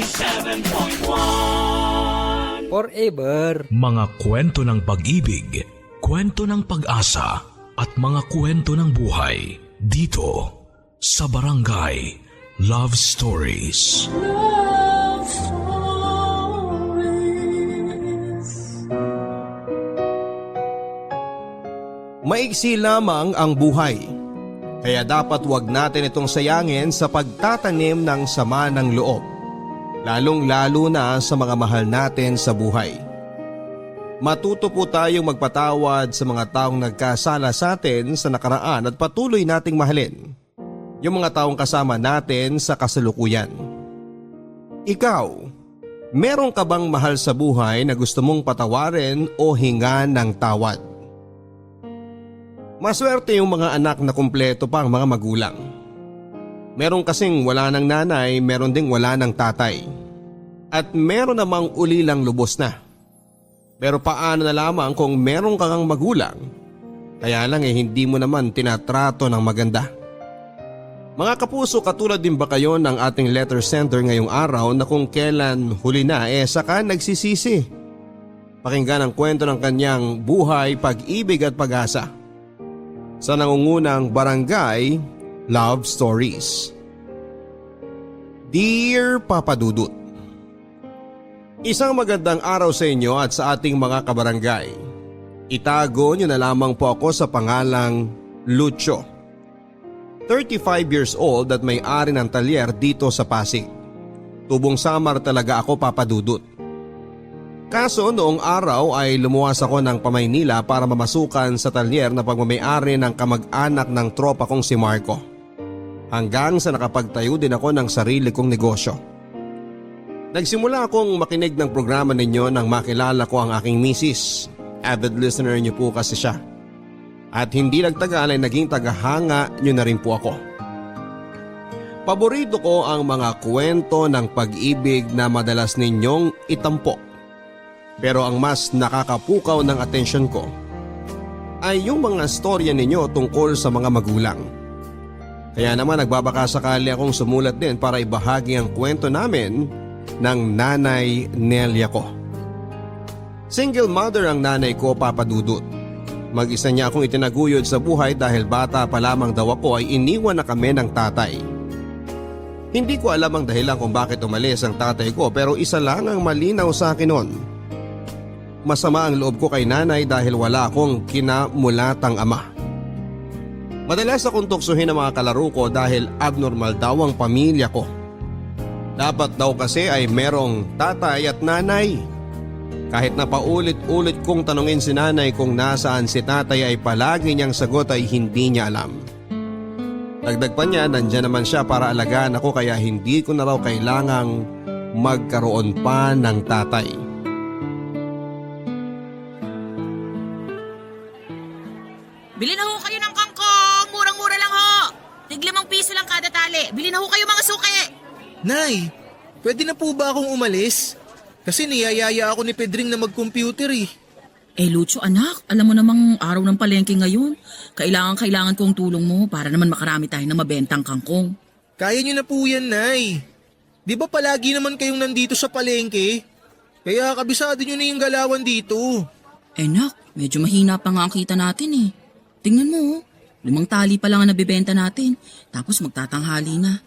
97.1 Forever. Mga kwento ng pag-ibig, kwento ng pag-asa at mga kwento ng buhay dito sa Barangay Love Stories. Love Stories. Maiksi lamang ang buhay. Kaya dapat wag natin itong sayangin sa pagtatanim ng sama ng loob. Lalong-lalo na sa mga mahal natin sa buhay. Matuto po tayong magpatawad sa mga taong nagkasala sa atin sa nakaraan at patuloy nating mahalin yung mga taong kasama natin sa kasalukuyan. Ikaw, meron ka bang mahal sa buhay na gusto mong patawarin o hingan ng tawad? Maswerte yung mga anak na kumpleto pa ang mga magulang. Meron kasing wala ng nanay, meron ding wala ng tatay. At meron namang ulilang lubos na. Pero paano na lamang kung meron kang magulang? Kaya lang hindi mo naman tinatrato ng maganda. Mga kapuso, katulad din ba kayo ng ating letter sender ngayong araw na kung kailan huli na saka nagsisisi? Pakinggan ang kwento ng kanyang buhay, pag-ibig at pag-asa sa nangungunang Barangay Love Stories. Dear Papa Dudut, isang magandang araw sa inyo at sa ating mga kabarangay. Itago niyo na lamang po ako sa pangalang Lucio. 35 years old at may-ari ng talyer dito sa Pasig. Tubong Samar talaga ako, Papa Dudut. Kaso noong araw ay lumuwas ako ng Pamaynila para mamasukan sa talyer na pagmamay-ari ng kamag-anak ng tropa kong si Marco. Hanggang sa nakapagtayo din ako ng sarili kong negosyo. Nagsimula akong makinig ng programa ninyo nang makilala ko ang aking misis. Avid listener niyo po kasi siya. At hindi nagtagal ay naging tagahanga niyo na rin po ako. Paborito ko ang mga kwento ng pag-ibig na madalas ninyong itampok. Pero ang mas nakakapukaw ng atensyon ko ay yung mga storya ninyo tungkol sa mga magulang. Kaya naman nagbabakasakali akong sumulat din para ibahagi ang kwento namin ng nanay Nelia ko. Single mother ang nanay ko, Papa Dudut. Mag-isa niya akong itinaguyod sa buhay dahil bata pa lamang daw ako ay iniwan na kami ng tatay. Hindi ko alam ang dahilan kung bakit umalis ang tatay ko, pero isa lang ang malinaw sa akin noon. Masama ang loob ko kay nanay dahil wala akong kinamulatang ama. Madalas akong tuksuhin ang mga kalaro ko dahil abnormal daw ang pamilya ko. Dapat daw kasi ay merong tatay at nanay. Kahit na paulit-ulit kong tanungin si nanay kung nasaan si tatay ay palagi niyang sagot ay hindi niya alam. Dagdag pa niya, nandyan naman siya para alagaan ako kaya hindi ko na raw kailangang magkaroon pa ng tatay. Bili na ho kayo ng kangkong! Murang-mura lang ho! tig-5 piso lang kada tali. Bili na ho kayo mga suki! Nay, pwede na po ba akong umalis? Kasi niyayaya ako ni Pedring na mag-computer eh. Lucio anak, alam mo namang araw ng palengke ngayon. Kailangan ko ang tulong mo para naman makarami tayo ng mabentang kangkong. Kaya niyo na po yan, Nay. Di ba palagi naman kayong nandito sa palengke? Kaya kabisado niyo na yung galawan dito. Nak, medyo mahina pa nga ang kita natin eh. Tingnan mo, 5 tali pa lang ang nabibenta natin, tapos magtatanghali na.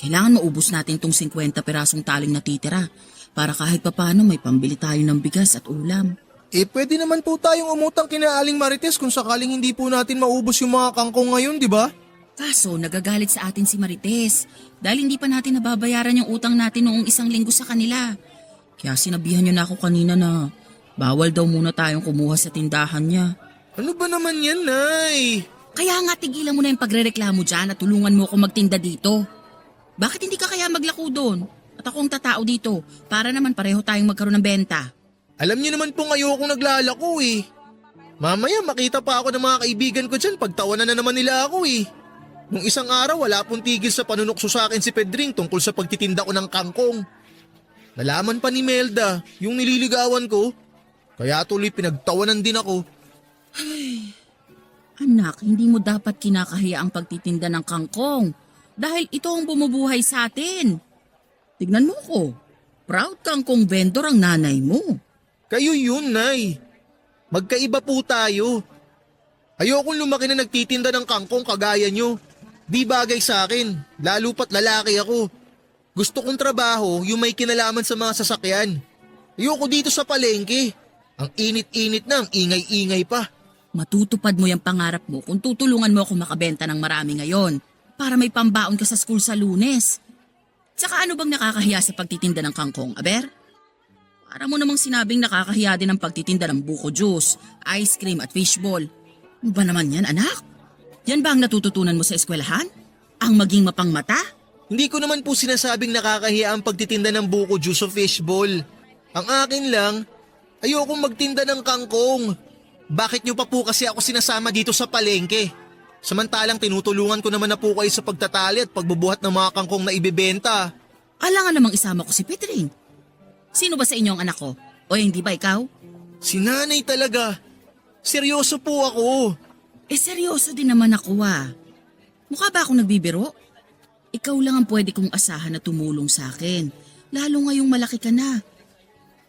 Kailangan maubos natin tong 50 pirasong taling natitira para kahit papano may pambili tayo ng bigas at ulam. Pwede naman po tayong umutang kina Aling Marites kung sakaling hindi po natin maubos yung mga kangkong ngayon, di ba? Kaso nagagalit sa atin si Marites dahil hindi pa natin nababayaran yung utang natin noong 1 linggo sa kanila. Kaya sinabihan niyo na ako kanina na bawal daw muna tayong kumuha sa tindahan niya. Ano ba naman yan, Nay? Kaya nga tigilan mo na yung pagrereklamo dyan at tulungan mo ako magtinda dito. Bakit hindi ka kaya maglako doon? At ako ang tatao dito para naman pareho tayong magkaroon ng benta. Alam niyo naman pong ayokong naglalako eh. Mamaya makita pa ako ng mga kaibigan ko dyan pagtawanan na naman nila ako eh. Nung isang araw wala pong tigil sa panunukso sa akin si Pedring tungkol sa pagtitinda ko ng kangkong. Nalaman pa ni Melda yung nililigawan ko. Kaya tuloy pinagtawanan din ako. Ay, anak, hindi mo dapat kinakahiya ang pagtitinda ng kangkong dahil ito ang bumubuhay sa atin. Tignan mo ko. Proud kang kung vendor ang nanay mo. Kayo yun, Nay. Magkaiba po tayo. Ayokong lumaki na nagtitinda ng kangkong kagaya nyo. Di bagay sa akin, lalo pat lalaki ako. Gusto kong trabaho yung may kinalaman sa mga sasakyan. Ayoko dito sa palengke. Ang init-init na, ang ingay-ingay pa. Matutupad mo yung pangarap mo kung tutulungan mo ako makabenta ng marami ngayon para may pambaon ka sa school sa Lunes. Tsaka ano bang nakakahiya sa pagtitinda ng kangkong, Aber? Para mo namang sinabing nakakahiya din ang pagtitinda ng buko juice, ice cream at fishball. Ano ba naman yan, anak? Yan ba ang natututunan mo sa eskwelahan? Ang maging mapangmata? Hindi ko naman po sinasabing nakakahiya ang pagtitinda ng buko juice o fishball. Ang akin lang, ayokong magtinda ng kangkong. Bakit nyo pa po kasi ako sinasama dito sa palengke? Samantalang tinutulungan ko naman na po kayo sa pagtatali at pagbubuhat ng mga kangkong na ibebenta. Alangan namang isama ko si Petring. Sino ba sa inyo ang anak ko? O hindi ba ikaw? Si nanay talaga. Seryoso po ako. Seryoso din naman ako Mukha ba akong nagbibiro? Ikaw lang ang pwede kong asahan na tumulong sa akin. Lalo ngayong malaki ka na.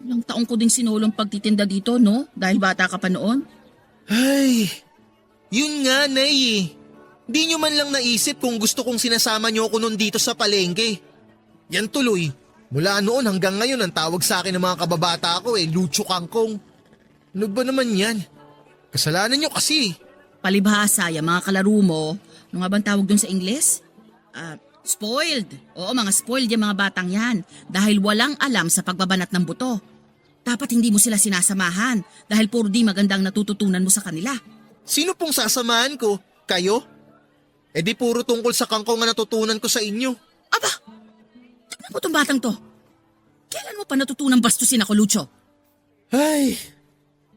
Ilang taong ko din sinulong pagtitinda dito, no? Dahil bata ka pa noon. Ay, yun nga, Nay. Di nyo man lang naisip kung gusto kong sinasama nyo ako nun dito sa palengke. Yan tuloy. Mula noon hanggang ngayon ang tawag sa akin ng mga kababata ko Lucho Kangkong. Ano ba naman yan? Kasalanan nyo kasi. Palibhasa, yung mga kalaro mo, ano nga bang tawag dun sa Ingles? Spoiled. Oo, mga spoiled yung mga batang yan dahil walang alam sa pagbabanat ng buto. Dapat hindi mo sila sinasamahan dahil puro di magandang natututunan mo sa kanila. Sino pong sasamahan ko? Kayo? Di puro tungkol sa kangkong na natutunan ko sa inyo. Aba! Tignan mo tong batang to. Kailan mo pa natutunang bastusin ako, Lucho? Ay,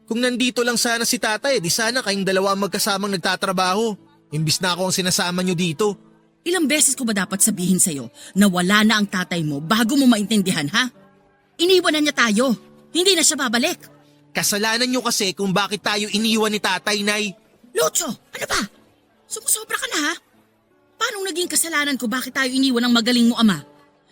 kung nandito lang sana si tatay, di sana kayong dalawa ang magkasamang nagtatrabaho. Imbis na ako ang sinasama nyo dito. Ilang beses ko ba dapat sabihin sa'yo na wala na ang tatay mo bago mo maintindihan, ha? Iniwan na niya tayo. Hindi na siya babalik. Kasalanan nyo kasi kung bakit tayo iniwan ni tatay, Nay. Lucho, ano ba? Sumusobra ka na, ha? Paano naging kasalanan ko bakit tayo iniwan ng magaling mo ama?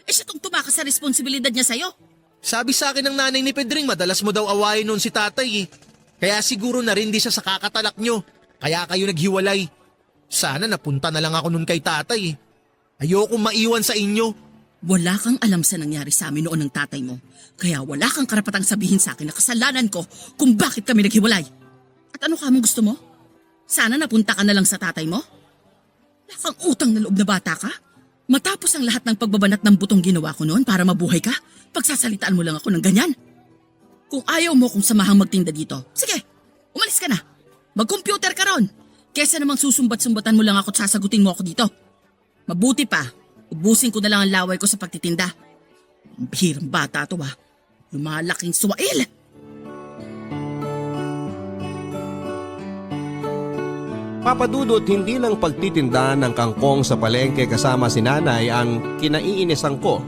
Siya tong tumakas sa responsibilidad niya sa'yo. Sabi sa akin ng nanay ni Pedring, madalas mo daw awayin noon si tatay. Kaya siguro na rin di siya sa kakatalak nyo. Kaya kayo naghiwalay. Sana napunta na lang ako nun kay tatay. Ayokong maiwan sa inyo. Wala kang alam sa nangyari sa amin noon ng tatay mo. Kaya wala kang karapatang sabihin sa akin na kasalanan ko kung bakit kami naghiwalay. At ano ka mong gusto mo? Sana napunta ka na lang sa tatay mo? Wala kang utang na loob na bata ka? Matapos ang lahat ng pagbabanat ng butong ginawa ko noon para mabuhay ka, pagsasalitaan mo lang ako ng ganyan. Kung ayaw mo kung samahang magtinda dito, sige, umalis ka na. Mag-computer ka ron. Kesa namang susumbat-sumbatan mo lang ako at sasagutin mo ako dito. Mabuti pa, ubusin ko na lang ang laway ko sa pagtitinda. Ang bihirang bata to lumalaking suwail. Papadudot, hindi lang pagtitinda ng kangkong sa palengke kasama si nanay ang kinaiinisan ko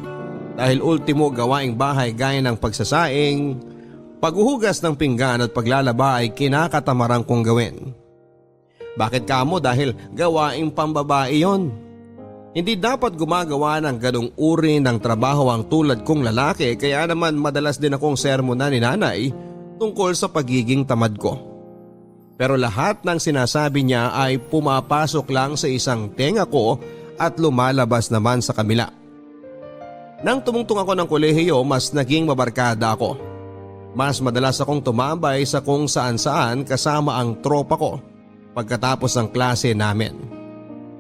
dahil ultimo gawaing bahay gaya ng pagsasaing, paghuhugas ng pinggan at paglalaba ay kinakatamarang kong gawin. Bakit kamo? Dahil gawaing pambabae yon. Hindi dapat gumagawa ng ganong uri ng trabaho ang tulad kong lalaki kaya naman madalas din akong sermonan ni nanay tungkol sa pagiging tamad ko. Pero lahat ng sinasabi niya ay pumapasok lang sa isang tenga ko at lumalabas naman sa kabila. Nang tumungtong ako ng kolehiyo, mas naging mabarkada ako. Mas madalas akong tumambay sa kung saan-saan kasama ang tropa ko pagkatapos ng klase namin.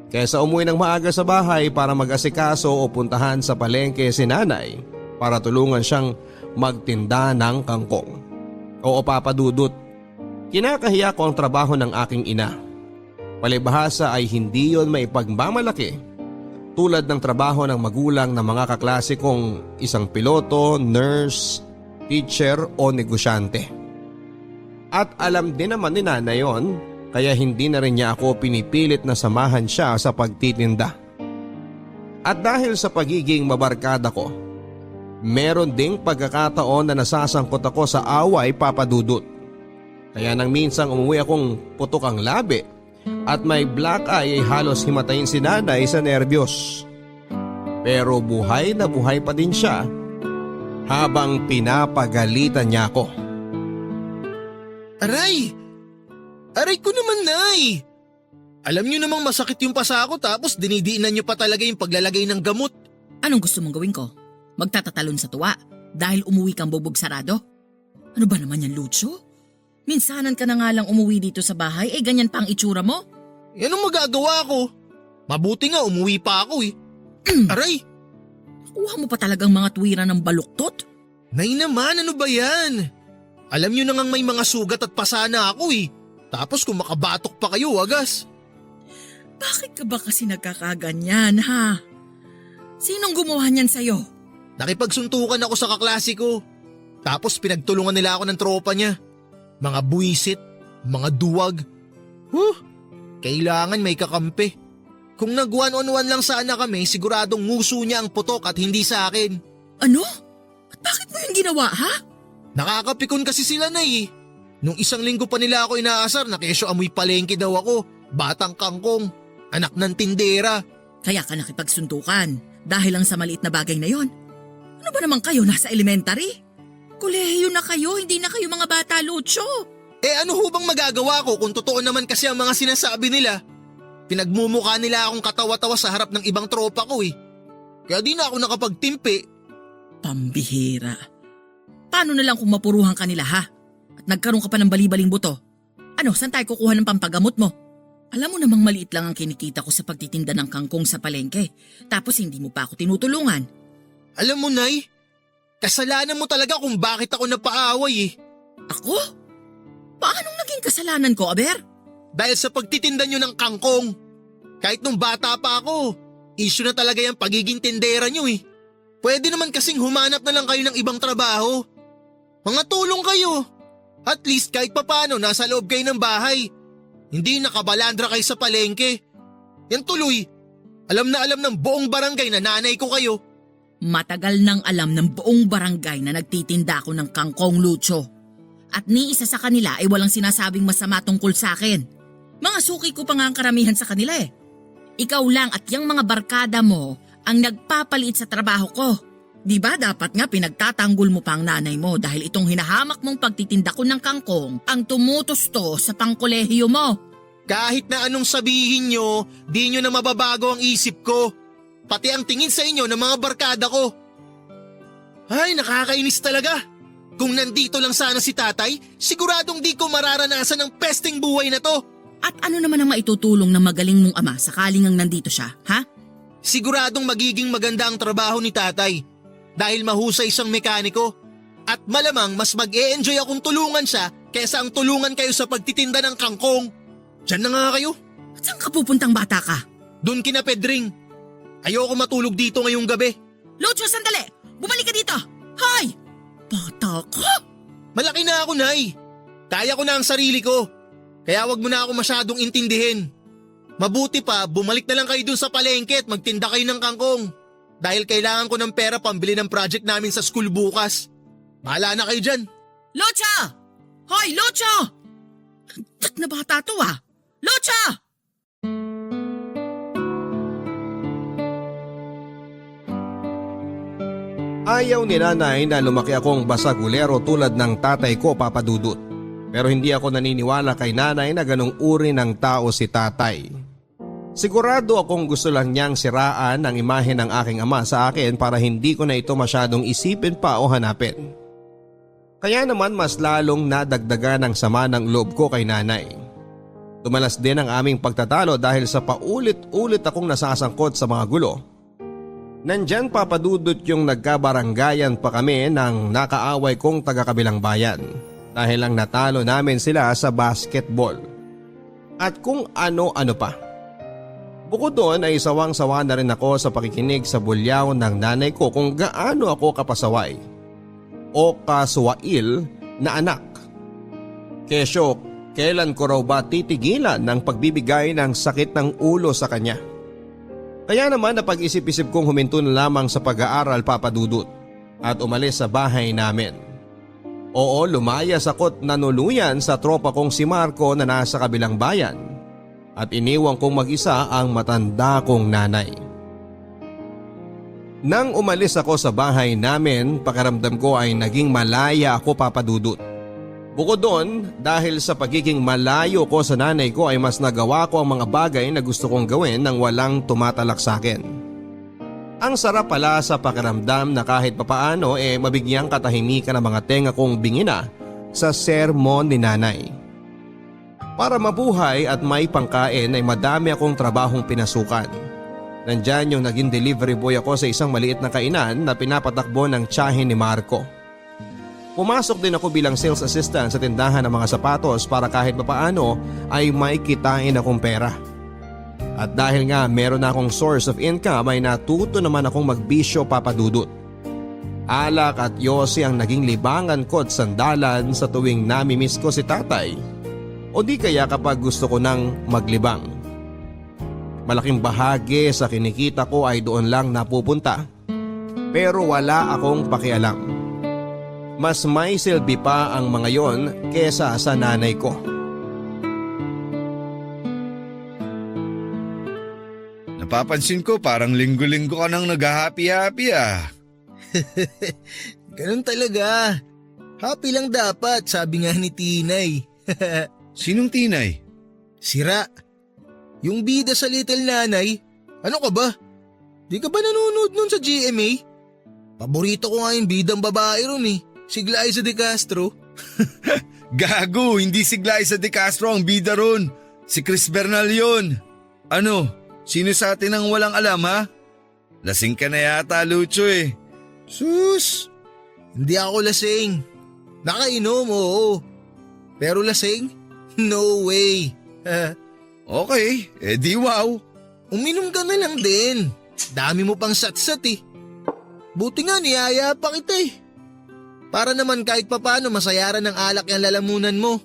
Kaysa umuwi ng maaga sa bahay para mag-asikaso o puntahan sa palengke si nanay para tulungan siyang magtinda ng kangkong. Oo, papadudot. Kinakahiya ko ang trabaho ng aking ina. Palibhasa ay hindi yon maipagmamalaki tulad ng trabaho ng magulang ng mga kaklase kong isang piloto, nurse, teacher o negosyante. At alam din naman ni nanay yon kaya hindi na rin niya ako pinipilit na samahan siya sa pagtitinda. At dahil sa pagiging mabarkada ko, meron ding pagkakataon na nasasangkot ako sa away, papadudot. Kaya nang minsang umuwi akong putok ang labi at may black eye ay halos himatayin si nanay sa nerbiyos. Pero buhay na buhay pa din siya habang pinapagalitan niya ako. Aray! Aray ko naman, Nay! Alam niyo namang masakit yung pasa ko tapos dinidiinan niyo pa talaga yung paglalagay ng gamot. Anong gusto mong gawin ko? Magtatatalon sa tuwa dahil umuwi kang bubog sarado? Ano ba naman yan, Lucio? Minsanan ka na nga lang umuwi dito sa bahay, ganyan pa ang itsura mo? Yan ang magagawa ko. Mabuti nga umuwi pa ako eh. Aray! Kuha mo pa talagang mga tuwiran ng baluktot? Nay naman, ano ba yan? Alam niyo na ngang may mga sugat at pasa na ako eh. Tapos kung makabatok pa kayo, wagas. Bakit ka ba kasi nagkakaganyan, ha? Sinong gumawa niyan sa'yo? Nakipagsuntukan ako sa kaklase ko. Tapos pinagtulungan nila ako ng tropa niya. Mga buwisit, mga duwag. Kailangan may kakampi. Kung nag-one-on-one lang sana kami, siguradong nguso niya ang putok at hindi sa akin. Ano? At bakit mo yung ginawa, ha? Nakakapikon kasi sila na eh. Nung isang linggo pa nila ako inaasar na kesyo amoy palengke daw ako. Batang kangkong, anak ng tindera. Kaya ka nakipagsuntukan dahil lang sa maliit na bagay na yon. Ano ba naman kayo, nasa elementary? Kolehiyo na kayo, hindi na kayo mga bata, Lucio. Ano ho bang magagawa ko kung totoo naman kasi ang mga sinasabi nila? Pinagmumukha nila akong katawa-tawa sa harap ng ibang tropa ko eh. Kaya di na ako nakapagtimpi. Pambihira. Paano na lang kung mapuruhan ka nila, ha? At nagkaroon ka pa ng bali-baling buto? Ano, saan tayo kukuha ng pampagamot mo? Alam mo namang maliit lang ang kinikita ko sa pagtitinda ng kangkong sa palengke. Tapos hindi mo pa ako tinutulungan. Alam mo, Nay, kasalanan mo talaga kung bakit ako napaaway eh. Ako? Paanong naging kasalanan ko, Aber? Dahil sa pagtitinda nyo ng kangkong. Kahit nung bata pa ako, issue na talaga yung pagiging tindera nyo eh. Pwede naman kasing humanap na lang kayo ng ibang trabaho. Mga tulong kayo. At least kahit papano nasa loob kayo ng bahay. Hindi nakabalandra kayo sa palengke. Yan tuloy, alam na alam ng buong barangay na nanay ko kayo. Matagal nang alam ng buong barangay na nagtitinda ako ng kangkong, Lucio. At ni isa sa kanila ay walang sinasabing masama tungkol sa akin. Mga suki ko pa nga ang karamihan sa kanila eh. Ikaw lang at yung mga barkada mo ang nagpapaliit sa trabaho ko. Di ba dapat nga pinagtatanggol mo pa ang nanay mo dahil itong hinahamak mong pagtitinda ko ng kangkong ang tumutusto sa pangkolehiyo mo? Kahit na anong sabihin nyo, di nyo na mababago ang isip ko. Pati ang tingin sa inyo ng mga barkada ko. Ay, nakakainis talaga. Kung nandito lang sana si tatay, siguradong di ko mararanasan ang pesting buhay na to. At ano naman ang maitutulong ng magaling mong ama sakaling ang nandito siya, ha? Siguradong magiging maganda ang trabaho ni tatay dahil mahusay siyang mekaniko. At malamang mas mag-e-enjoy akong tulungan siya kaysa ang tulungan kayo sa pagtitinda ng kangkong. Diyan na nga kayo. At saan ka pupuntang bata ka? Doon kina Pedring. Ayoko matulog dito ngayong gabi. Lucio, sandali! Bumalik ka dito! Hoy! Bata ka? Malaki na ako, Nay. Kaya ko na ang sarili ko. Kaya wag mo na ako masyadong intindihin. Mabuti pa, bumalik na lang kayo dun sa palengke at magtinda kayo ng kangkong. Dahil kailangan ko ng pera pambili ng project namin sa school bukas. Bahala na kayo dyan. Lucio! Hoy, Lucio! Tat na bata to ah! Lucio! Ayaw ni nanay na lumaki akong basagulero tulad ng tatay ko, Papa Dudut. Pero hindi ako naniniwala kay nanay na ganong uri ng tao si tatay. Sigurado akong gusto lang niyang siraan ang imahe ng aking ama sa akin para hindi ko na ito masyadong isipin pa o hanapin. Kaya naman mas lalong nadagdagan ang sama ng loob ko kay nanay. Tumalas din ang aming pagtatalo dahil sa paulit-ulit akong nasasangkot sa mga gulo. Nandyan, Papa Dudut, yung nagkabaranggayan pa kami ng nakaaway kong taga-kabilang bayan dahil lang natalo namin sila sa basketball. At kung ano-ano pa. Bukod doon ay sawang-sawa na rin ako sa pakikinig sa bulyaw ng nanay ko kung gaano ako kapasaway o kaswail na anak. Kesyo, kailan ko raw ba titigilan ng pagbibigay ng sakit ng ulo sa kanya? Kaya naman napag-isip-isip kong huminto na lamang sa pag-aaral, Papa Dudut, at umalis sa bahay namin. Oo, lumayas ako't nanuluyan sa tropa kong si Marco na nasa kabilang bayan at iniwang kong mag-isa ang matanda kong nanay. Nang umalis ako sa bahay namin, pakiramdam ko ay naging malaya ako, Papa Dudut. Bukod doon, dahil sa pagiging malayo ko sa nanay ko ay mas nagawa ko ang mga bagay na gusto kong gawin nang walang tumatalak sa akin. Ang sarap pala sa pakiramdam na kahit papaano mabigyang katahimikan ang mga tenga kong bingina sa sermon ni nanay. Para mabuhay at may pangkain ay madami akong trabahong pinasukan. Nandyan yung naging delivery boy ako sa isang maliit na kainan na pinapatakbo ng tiyahin ni Marco. Pumasok din ako bilang sales assistant sa tindahan ng mga sapatos para kahit papaano ay may kitain akong pera. At dahil nga meron na akong source of income ay natuto naman akong magbisyo, Papa Dudut. Alak at yosi ang naging libangan ko at sandalan sa tuwing namimiss ko si tatay o di kaya kapag gusto ko nang maglibang. Malaking bahagi sa kinikita ko ay doon lang napupunta pero wala akong pakialam. Mas may silbi pa ang mga yon kesa sa nanay ko. Napapansin ko parang linggo-linggo ka nang nag-happy-happy ah. Ganun talaga. Happy lang dapat, sabi nga ni Tinay. Sinong Tinay? Sira. Yung bida sa Little Nanay. Ano ka ba? Di ka ba nanonood nun sa GMA? Paborito ko nga yung bidang babae ron eh. Si Glyza De Castro. Gago, hindi si Glyza De Castro ang bida ron. Si Chris Bernal yun. Ano, sino sa atin ang walang alam ha? Lasing ka na yata, Lucho eh. Sus! Hindi ako lasing. Nakainom, oo. Pero lasing? No way. Okay, edi wow. Uminom ka na lang din. Dami mo pang satsat eh. Buti nga niyaya pa kita eh. Para naman kahit papano masayaran ng alak yung lalamunan mo.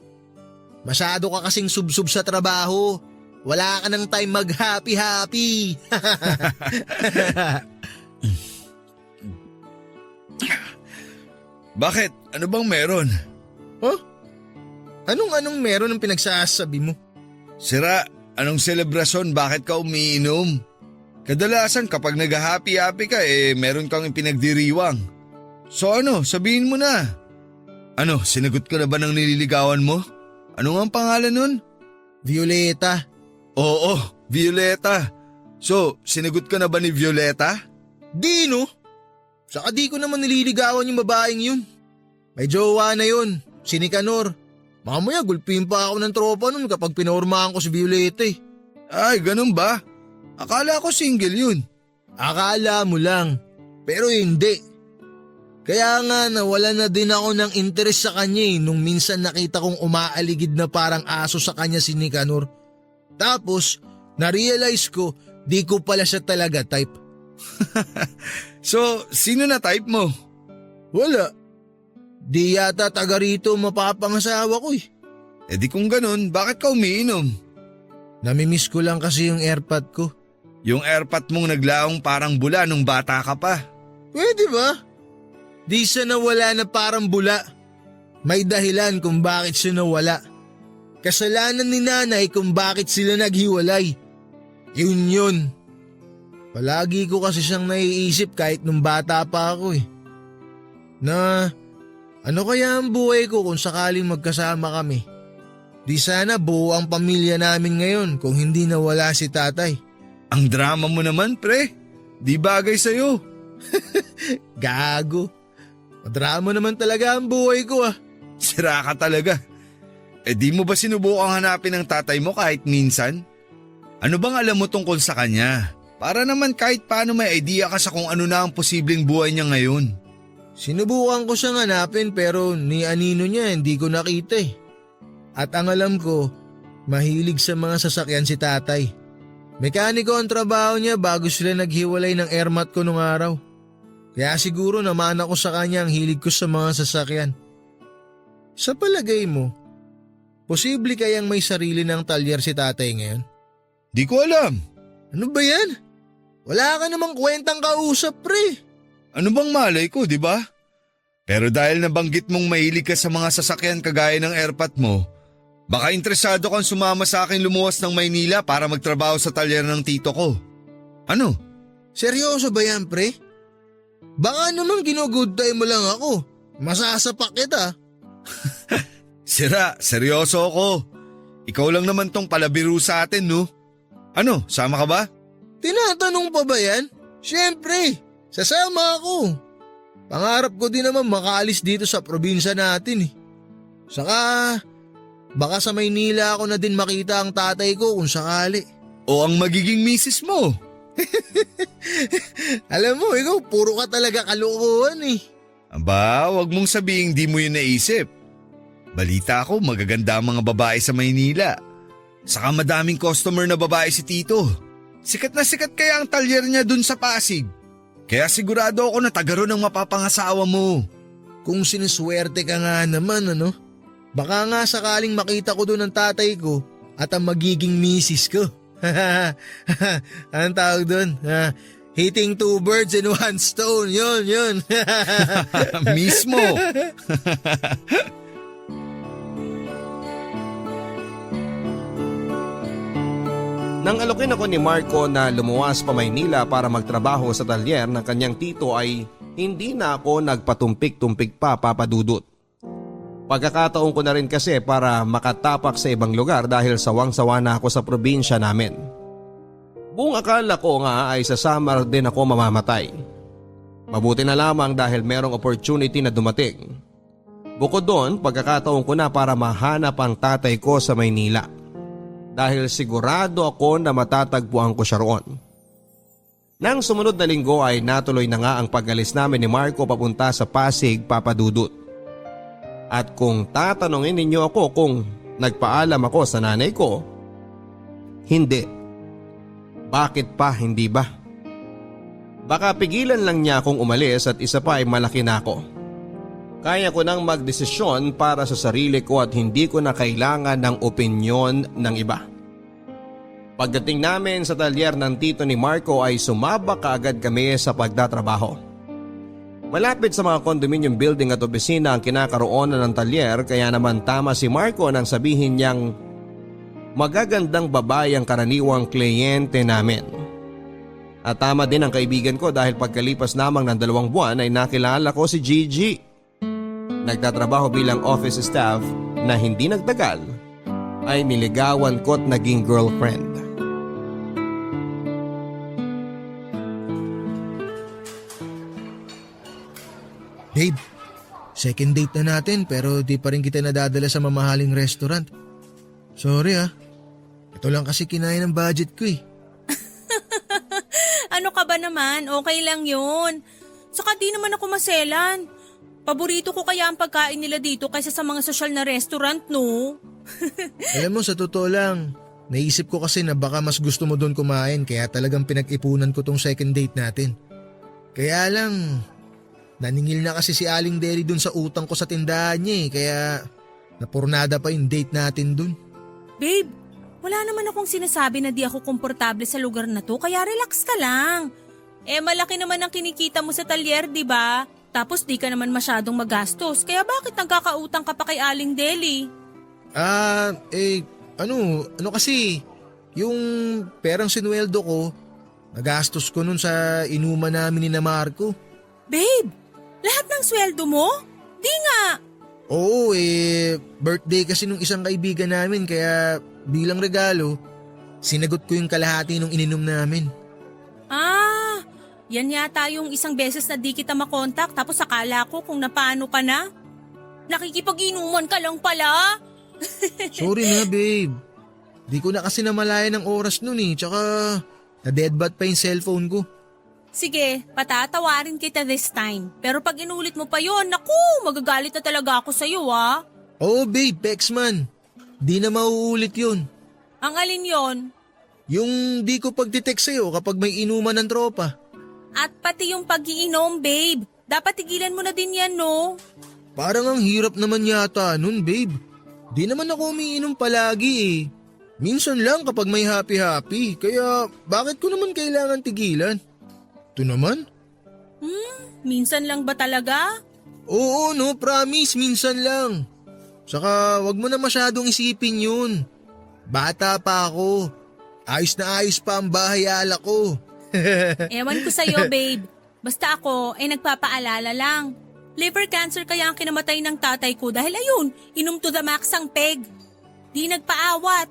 Masyado ka kasing subsub sa trabaho. Wala ka ng time mag-happy-happy. Bakit? Ano bang meron? Huh? Anong meron ang pinagsasabi mo? Sira, anong selebrasyon? Bakit ka umiinom? Kadalasan kapag nag-happy-happy ka meron kang pinagdiriwang. So ano, sabihin mo na. Ano, sinagot ka na ba ng nililigawan mo? Ano nga ang pangalan nun? Violeta. Oo, Violeta. So, sinagot ka na ba ni Violeta? Di no. Saka di ko naman nililigawan yung babaeng yun. May jowa na yun, si Nicanor. Mamaya gulpin pa ako ng tropa nun kapag pinormahan ko si Violeta eh. Ay, ganun ba? Akala ko single yun. Akala mo lang, pero hindi. Kaya nga nawala na din ako ng interes sa kanya nung minsan nakita kong umaaligid na parang aso sa kanya si Nicanor. Tapos, na-realize ko, di ko pala siya talaga type. So, sino na type mo? Wala. Di yata taga rito mapapangasawa ko eh. E di kung ganun, bakit ka umiinom? Namimiss ko lang kasi yung airpod ko. Yung airpot mong naglaong parang bula nung bata ka pa. Pwede ba? Di siya nawala na parang bula. May dahilan kung bakit siya nawala. Kasalanan ni nanay kung bakit sila naghiwalay. Yun. Palagi ko kasi siyang naiisip kahit nung bata pa ako eh. Na ano kaya ang buhay ko kung sakaling magkasama kami? Di sana buo ang pamilya namin ngayon kung hindi nawala si tatay. Ang drama mo naman, pre. Di bagay sa'yo. Gago. Madrama naman talaga ang buhay ko ah. Sira ka talaga. E di mo ba sinubukang hanapin ng tatay mo kahit minsan? Ano bang alam mo tungkol sa kanya? Para naman kahit paano may idea ka sa kung ano na ang posibleng buhay niya ngayon. Sinubukan ko siyang hanapin pero ni anino niya hindi ko nakita eh. At ang alam ko, mahilig sa mga sasakyan si tatay. Mekaniko ang trabaho niya bago sila naghiwalay ng airmat ko nung araw. Kaya siguro naman ako sa kanya ang hilig ko sa mga sasakyan. Sa palagay mo, posible kayang may sarili ng talyer si tatay ngayon? Di ko alam. Ano ba yan? Wala ka namang kwentang kausap pre. Ano bang malay ko, di ba? Pero dahil nabanggit mong mahilig ka sa mga sasakyan kagaya ng airpot mo, baka interesado kang sumama sa akin lumuwas ng Maynila para magtrabaho sa talyer ng tito ko. Ano? Seryoso ba yan pre? Baka naman ginugood time mo lang ako. Masasapak kita. Sira, seryoso ako. Ikaw lang naman tong palabiro sa atin, no? Ano, sama ka ba? Tinatanong pa ba yan? Siyempre, sasama ako. Pangarap ko din naman makaalis dito sa probinsya natin eh. Saka, baka sa Maynila ako na din makita ang tatay ko kung sakali. O ang magiging misis mo? Alam mo, ikaw puro ka talaga kalokohan eh. Aba, wag mong sabihin di mo yun naisip. Balita ko magaganda ang mga babae sa Maynila. Saka madaming customer na babae si Tito. Sikat na sikat kaya ang talyer niya dun sa Pasig. Kaya sigurado ako na taga ron ang mapapangasawa mo. Kung siniswerte ka nga naman ano, baka nga sakaling makita ko doon ang tatay ko at ang magiging misis ko. Anong tawag doon? Hitting two birds in one stone. Yun. Mismo. Nang alokin ako ni Marco na lumuwas pa Maynila para magtrabaho sa talyer ng kanyang tito ay hindi na ako nagpatumpik-tumpik pa, Papa Dudut. Pagkakataon ko na rin kasi para makatapak sa ibang lugar dahil sawang-sawa na ako sa probinsya namin. Buong akala ko nga ay sa summer din ako mamamatay. Mabuti na lamang dahil merong opportunity na dumating. Bukod doon, pagkakataon ko na para mahanap ang tatay ko sa Maynila. Dahil sigurado ako na matatagpuan ko siya roon. Nang sumunod na linggo ay natuloy na nga ang pag-alis namin ni Marco papunta sa Pasig, Papa Dudut. At kung tatanungin ninyo ako kung nagpaalam ako sa nanay ko, hindi. Bakit pa hindi ba? Baka pigilan lang niya akong umalis at isa pa ay malaki na ako. Kaya ko nang magdesisyon para sa sarili ko at hindi ko na kailangan ng opinyon ng iba. Pagdating namin sa talyer ng tito ni Marco ay sumaba kaagad kami sa pagtatrabaho. Malapit sa mga condominium building at opisina ang kinakaroon ng talyer kaya naman tama si Marco nang sabihin niyang magagandang babae ang karaniwang kliyente namin. At tama din ang kaibigan ko dahil pagkalipas namang ng 2 buwan ay nakilala ko si Gigi. Nagtatrabaho bilang office staff na hindi nagtagal ay niligawan ko't naging girlfriend. Babe, second date na natin pero di pa rin kita nadadala sa mamahaling restaurant. Sorry ito lang kasi kinaya ng budget ko eh. Ano ka ba naman? Okay lang yun. Saka di naman ako maselan. Paborito ko kaya ang pagkain nila dito kaysa sa mga sosyal na restaurant, no? Alam mo, sa totoo lang, naisip ko kasi na baka mas gusto mo doon kumain kaya talagang pinag-ipunan ko tong second date natin. Kaya lang, naningil na kasi si Aling Deli doon sa utang ko sa tindahan niya kaya napurnada pa yung date natin doon. Babe, wala naman akong sinasabi na di ako komportable sa lugar na to kaya relax ka lang. Malaki naman ang kinikita mo sa talyer, di ba? Tapos di ka naman masyadong magastos kaya bakit nagkakautang ka pa kay Aling Deli? Ano kasi, yung perang sinuweldo ko, nagastos ko nun sa inuman namin ni na Marco. Babe, lahat ng sweldo mo? Di nga. Oo birthday kasi nung isang kaibigan namin kaya bilang regalo, sinagot ko yung kalahati nung ininom namin. Yan yata yung isang beses na di kita makontak tapos akala ko kung napaano ka na. Nakikipag-inuman ka lang pala. Sorry na babe, di ko na kasi namalayan ng oras nun tsaka na-deadbat pa yung cellphone ko. Sige, patatawarin kita this time. Pero pag inulit mo pa yon, naku, magagalit na talaga ako sa'yo Oo babe, Pexman, di na mauulit yun. Ang alin yon? Yung di ko pagtitext sa'yo kapag may inuman ng tropa. At pati yung pag-iinom, babe. Dapat tigilan mo na din yan, no? Parang ang hirap naman yata nun, babe. Di naman ako umiinom palagi Minsan lang kapag may happy-happy. Kaya bakit ko naman kailangan tigilan? Ito naman? Minsan lang ba talaga? Oo, no, promise, minsan lang. Saka wag mo na masyadong isipin yun. Bata pa ako. Ayos na ayos pa ang bahay ala ko. Ewan ko sa'yo, babe. Basta ako ay nagpapaalala lang. Liver cancer kaya ang kinamatay ng tatay ko dahil ayun, inom to the max ang peg. Di nagpaawat.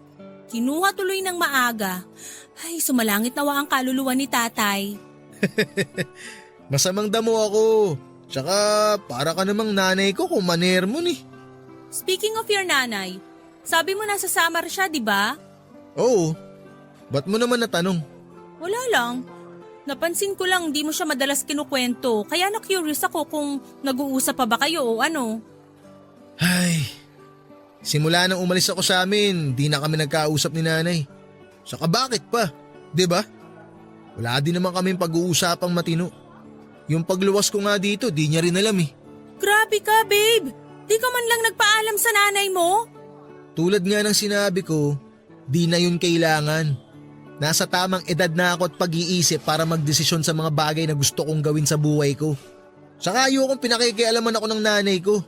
Kinuha tuloy ng maaga. Ay, sumalangit nawa ang kaluluwa ni tatay. Masamang damo ako. Tsaka para ka namang nanay ko kung maner mo ni. Speaking of your nanay, sabi mo nasa Samar siya, di ba? Oo. Ba't mo naman natanong? Wala lang. Napansin ko lang di mo siya madalas kinukwento, kaya na-curious ako kung nag-uusap pa ba kayo o ano. Ay, simula nang umalis ako sa amin, di na kami nagkausap ni nanay. Saka bakit pa? 'Di ba? Wala din naman kaming pag-uusapang matino. Yung pagluwas ko nga dito, di niya rin alam eh. Grabe ka, babe! Di ka man lang nagpaalam sa nanay mo? Tulad nga ng sinabi ko, di na yun kailangan. Nasa tamang edad na ako at pag-iisip para magdesisyon sa mga bagay na gusto kong gawin sa buhay ko. Saka ayokong pinakikialaman ako ng nanay ko.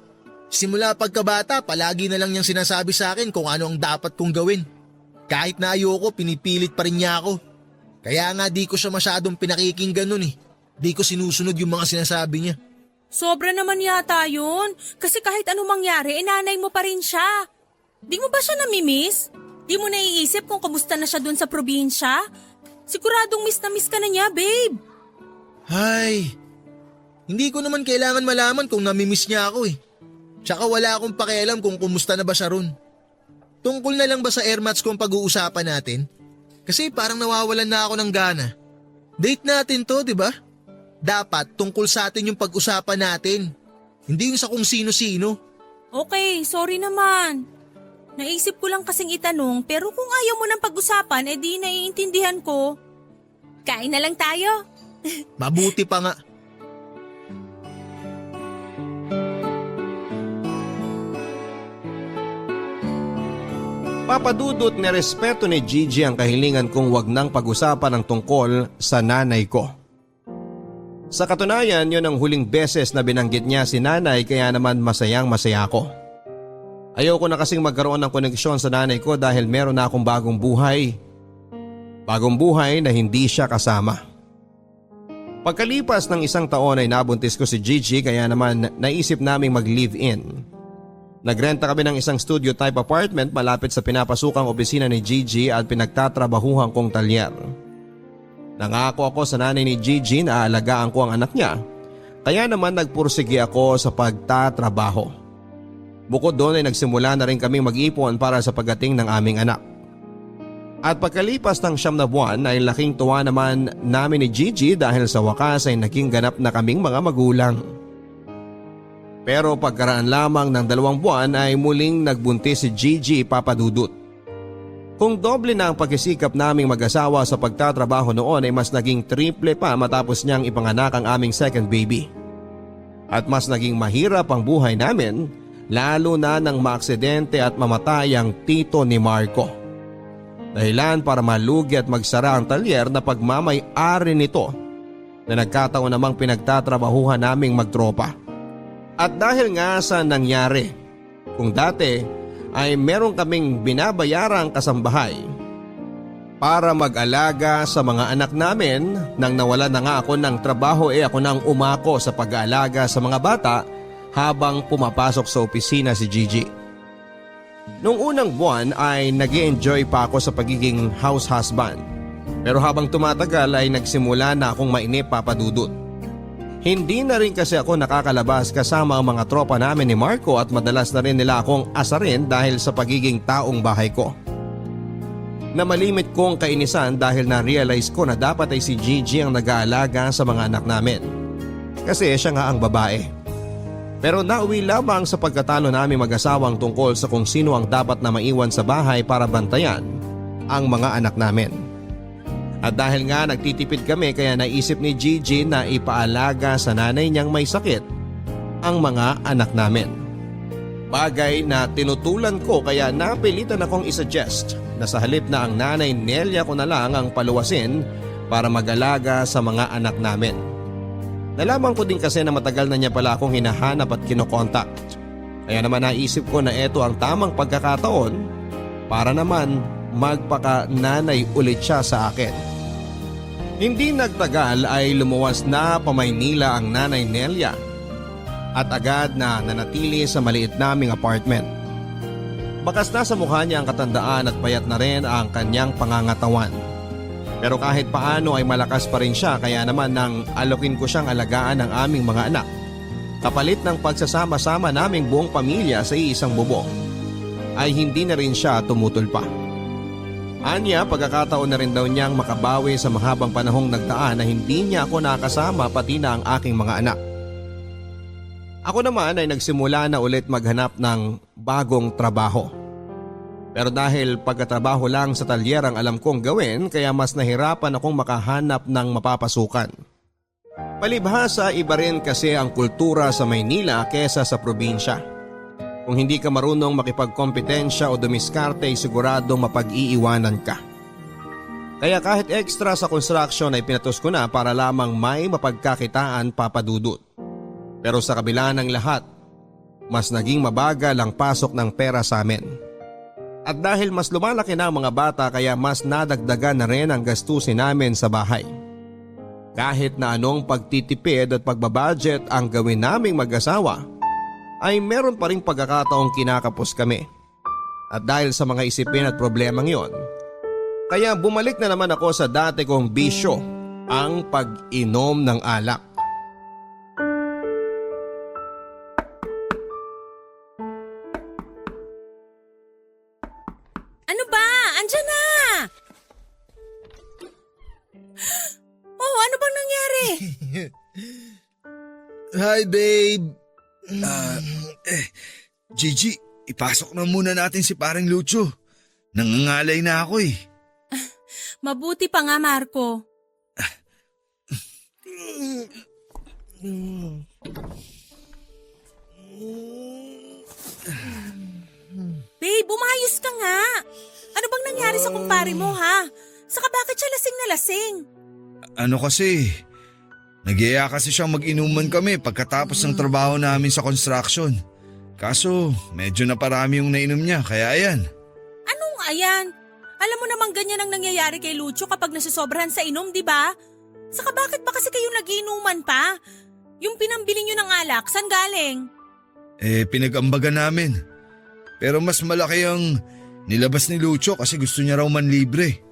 Simula pagkabata, palagi na lang niyang sinasabi sa akin kung ano ang dapat kong gawin. Kahit na ayoko, pinipilit pa rin niya ako. Kaya nga di ko siya masyadong pinakikinggan nun eh. Di ko sinusunod yung mga sinasabi niya. Sobra naman yata yun. Kasi kahit anong mangyari, nanay mo pa rin siya. Di mo ba siya namimiss? Di mo naiisip kung kamusta na siya dun sa probinsya? Siguradong miss na miss ka na niya, babe. Ay, hindi ko naman kailangan malaman kung namimiss niya ako eh. Tsaka wala akong pakialam kung kumusta na ba siya ron. Tungkol na lang ba sa airmats kung pag-uusapan natin? Kasi parang nawawalan na ako ng gana. Date natin to, di ba? Dapat tungkol sa atin yung pag-usapan natin. Hindi yung sa kung sino-sino. Okay, sorry naman. Naisip ko lang kasing itanong pero kung ayaw mo ng pag-usapan, di naiintindihan ko. Kain na lang tayo. Mabuti pa nga. Papadudot na respeto ni Gigi ang kahilingan kong wag nang pag-usapan ang tungkol sa nanay ko. Sa katunayan, yun ang huling beses na binanggit niya si nanay kaya naman masayang masaya ako. Ayoko na kasing magkaroon ng koneksyon sa nanay ko dahil meron na akong bagong buhay. Bagong buhay na hindi siya kasama. Pagkalipas ng 1 taon ay nabuntis ko si Gigi kaya naman naisip naming mag-live-in. Nagrenta kami ng isang studio type apartment malapit sa pinapasukang opisina ni Gigi at pinagtatrabahuhan kong talyer. Nangako ako sa nanay ni Gigi na aalagaan ko ang anak niya, kaya naman nagpursige ako sa pagtatrabaho. Bukod doon ay nagsimula na rin kaming mag-ipon para sa pagdating ng aming anak. At pagkalipas ng 9 na buwan ay laking tuwa naman namin ni Gigi dahil sa wakas ay naging ganap na kaming mga magulang. Pero pagkaraan lamang ng 2 buwan ay muling nagbuntis si Gigi papadudot. Kung doble na ang pagsisikap naming mag-asawa sa pagtatrabaho noon ay mas naging triple pa matapos niyang ipanganak ang aming second baby. At mas naging mahirap ang buhay namin lalo na nang maaksidente at mamatay ang tito ni Marco. Dahilan para malugi at magsara ang talyer na pagmamay-ari nito na nagkataon namang pinagtatrabahuhan naming magtropa. At dahil nga sa nangyari, kung dati ay meron kaming binabayarang kasambahay para mag-alaga sa mga anak namin, nang nawala na nga ako ng trabaho ako nang umako sa pag-aalaga sa mga bata habang pumapasok sa opisina si Gigi. Noong unang buwan ay nag-i-enjoy pa ako sa pagiging house husband. Pero habang tumatagal ay nagsimula na akong mainip papadudot. Hindi na rin kasi ako nakakalabas kasama ang mga tropa namin ni Marco at madalas na rin nila akong asarin dahil sa pagiging taong bahay ko. Na malimit kong kainisan dahil na-realize ko na dapat ay si Gigi ang nag-aalaga sa mga anak namin. Kasi siya nga ang babae. Pero nauwi lamang sa pagkatalo namin mag-asawang tungkol sa kung sino ang dapat na maiwan sa bahay para bantayan ang mga anak namin. At dahil nga nagtitipid kami kaya naisip ni Gigi na ipaalaga sa nanay niyang may sakit ang mga anak namin. Bagay na tinutulan ko kaya napilitan akong isuggest na sa halip na ang nanay Nelia ko na lang ang paluwasin para mag-alaga sa mga anak namin. Nalaman ko din kasi na matagal na niya pala akong hinahanap at kinokontak. Kaya naman naisip ko na ito ang tamang pagkakataon para naman magpaka-nanay ulit siya sa akin. Hindi nagtagal ay lumuwas na pa Maynila ang nanay Nelia at agad na nanatili sa maliit naming apartment. Bakas na sa mukha niya ang katandaan at payat na rin ang kanyang pangangatawan. Pero kahit paano ay malakas pa rin siya kaya naman nang alokin ko siyang alagaan ng aming mga anak. Kapalit ng pagsasama-sama naming buong pamilya sa iisang bubong, ay hindi na rin siya tumutol pa. Anya, pagkakataon na rin daw niyang makabawi sa mahabang panahong nagdaan na hindi niya ako nakasama pati na ang aking mga anak. Ako naman ay nagsimula na ulit maghanap ng bagong trabaho. Pero dahil pagkatrabaho lang sa talyer ang alam kong gawin kaya mas nahirapan akong makahanap ng mapapasukan. Palibhasa iba rin kasi ang kultura sa Maynila kesa sa probinsya. Kung hindi ka marunong makipagkompetensya o dumiskarte ay siguradong mapag-iiwanan ka. Kaya kahit extra sa construction ay pinatos ko na para lamang may mapagkakitaan papadudot. Pero sa kabila ng lahat, mas naging mabagal ang pasok ng pera sa amin. At dahil mas lumalaki na ang mga bata kaya mas nadagdagan na rin ang gastusin namin sa bahay. Kahit na anong pagtitipid at pagbabudget ang gawin naming mag-asawa, ay meron pa ring pagkakataong kinakapos kami. At dahil sa mga isipin at problemang yon, kaya bumalik na naman ako sa dati kong bisyo, ang pag-inom ng alak. Ano ba? Andiyan na! Oh, ano bang nangyari? Hi, babe. Gigi, ipasok na muna natin si parang Lucho. Nangangalay na ako eh. Mabuti pa nga, Marco. Babe, umayos ka nga. Ano bang nangyari sa kumpare mo, ha? Saka bakit siya lasing na lasing? Ano kasi, nag-iaya kasi siyang mag-inuman kami pagkatapos ng trabaho namin sa construction. Kaso, medyo naparami yung nainom niya, kaya ayan. Anong ayan? Alam mo namang ganyan ang nangyayari kay Lucho kapag nasusobrahan sa inom, di ba? Saka bakit ba kasi kayo nag-iinuman pa? Yung pinambili nyo ng alak, saan galing? Pinag-ambagan namin. Pero mas malaki ang nilabas ni Lucho kasi gusto niya raw manlibre.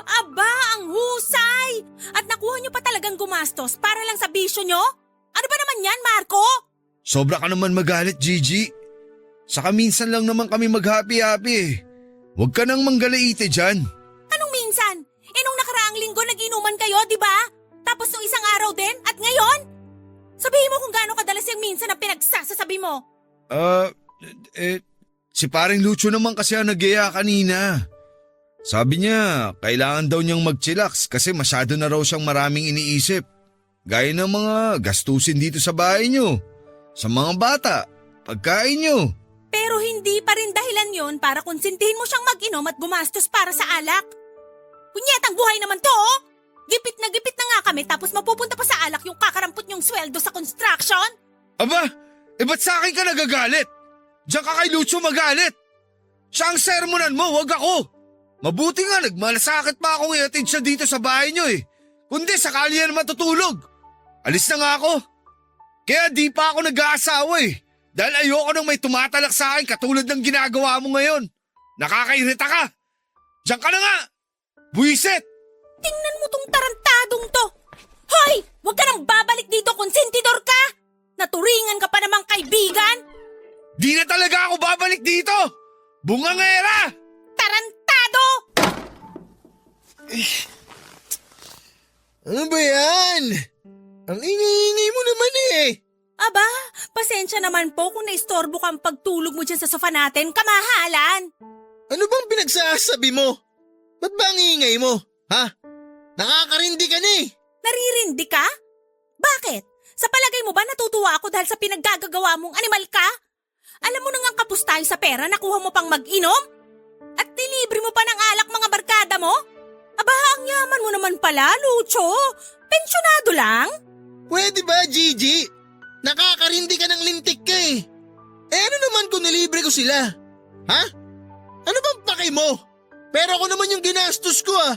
Aba, ang husay! At nakuha nyo pa talagang gumastos para lang sa bisyo nyo? Ano ba naman yan, Marco? Sobra ka naman magalit, Gigi. Saka minsan lang naman kami mag-happy-happy eh. Huwag ka nang manggalaite dyan. Anong minsan? Nung nakaraang linggo nag-inuman kayo, di ba? Tapos nung isang araw din at ngayon? Sabihin mo kung gaano kadalas yung minsan na pinagsasasabi mo. Si paring Lucho naman kasi ang nag-iaya kanina. Sabi niya, kailangan daw niyang mag-chillax kasi masyado na raw siyang maraming iniisip. Gaya ng mga gastusin dito sa bahay niyo, sa mga bata, pagkain niyo. Pero hindi pa rin dahilan yon para konsintihin mo siyang mag-inom at gumastos para sa alak. Punyetang buhay naman to, oh! Gipit na nga kami tapos mapupunta pa sa alak yung kakarampot niyong sweldo sa construction? Aba, ba't sa akin ka nagagalit? Diyan ka kay Lucho magalit. Siya ang sermonan mo, wag ako. Mabuti nga nagmalasakit pa akong iatid siya dito sa bahay niyo eh. Kundi sakali yan matutulog. Alis na nga ako. Kaya di pa ako nag-aasawa eh. Dahil ayoko nang may tumatalak sa akin katulad ng ginagawa mo ngayon. Nakakairita ka. Diyan ka na nga. Buisit! Tingnan mo tong tarantadong to. Hoy! Huwag ka nang babalik dito, konsentidor ka! Naturingan ka pa namang kaibigan! Di na talaga ako babalik dito! Bungangera! Tarantado! Ano ba yan? Ang ingay-ingay mo naman eh. Aba, pasensya naman po kung naistorbo kang pagtulog mo dyan sa sofa natin, kamahalan! Ano bang pinagsasabi mo? Ba't ba ang ingay mo? Ha? Nakakarindi ka na eh. Naririndi ka? Bakit? Sa palagay mo ba natutuwa ako dahil sa pinaggagawa mong animal ka? Alam mo na nga kapos tayo sa pera, nakuha mo pang mag-inom? At nilibre mo pa ng alak mga barkada mo? Aba, ang yaman mo naman pala, Lucho. Pensyonado lang? Pwede ba, Gigi? Nakakarindi ka ng lintik ka eh. Ano naman kung nilibre ko sila? Ha? Ano bang pake mo? Pero ako naman yung ginastos ko ah.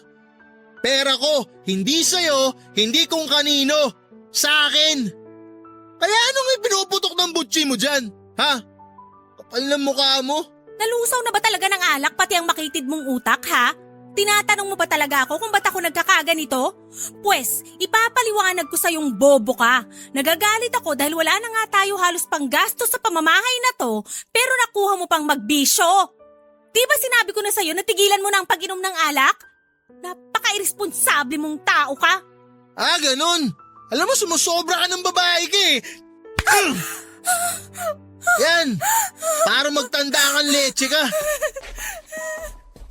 Pera ko, hindi sa'yo, hindi kung kanino. Sa akin. Kaya ano nga pinuputok ng butchi mo dyan? Ha? Kapal ng mukha mo. Nalusaw na ba talaga ng alak pati ang makitid mong utak, ha? Tinatanong mo ba talaga ako kung ba't ako nagkakaganito? Pwes, ipapaliwanag ko sa yung bobo ka. Nagagalit ako dahil wala na nga tayo halos panggastos sa pamamahay na to, pero nakuha mo pang magbisyo. Di ba sinabi ko na sa'yo na tigilan mo na ang pag-inom ng alak? Napaka-irresponsable mong tao ka. Ah, ganun. Alam mo, sumusobra ka ng babae ka eh. Yan, para magtanda kang leche ka.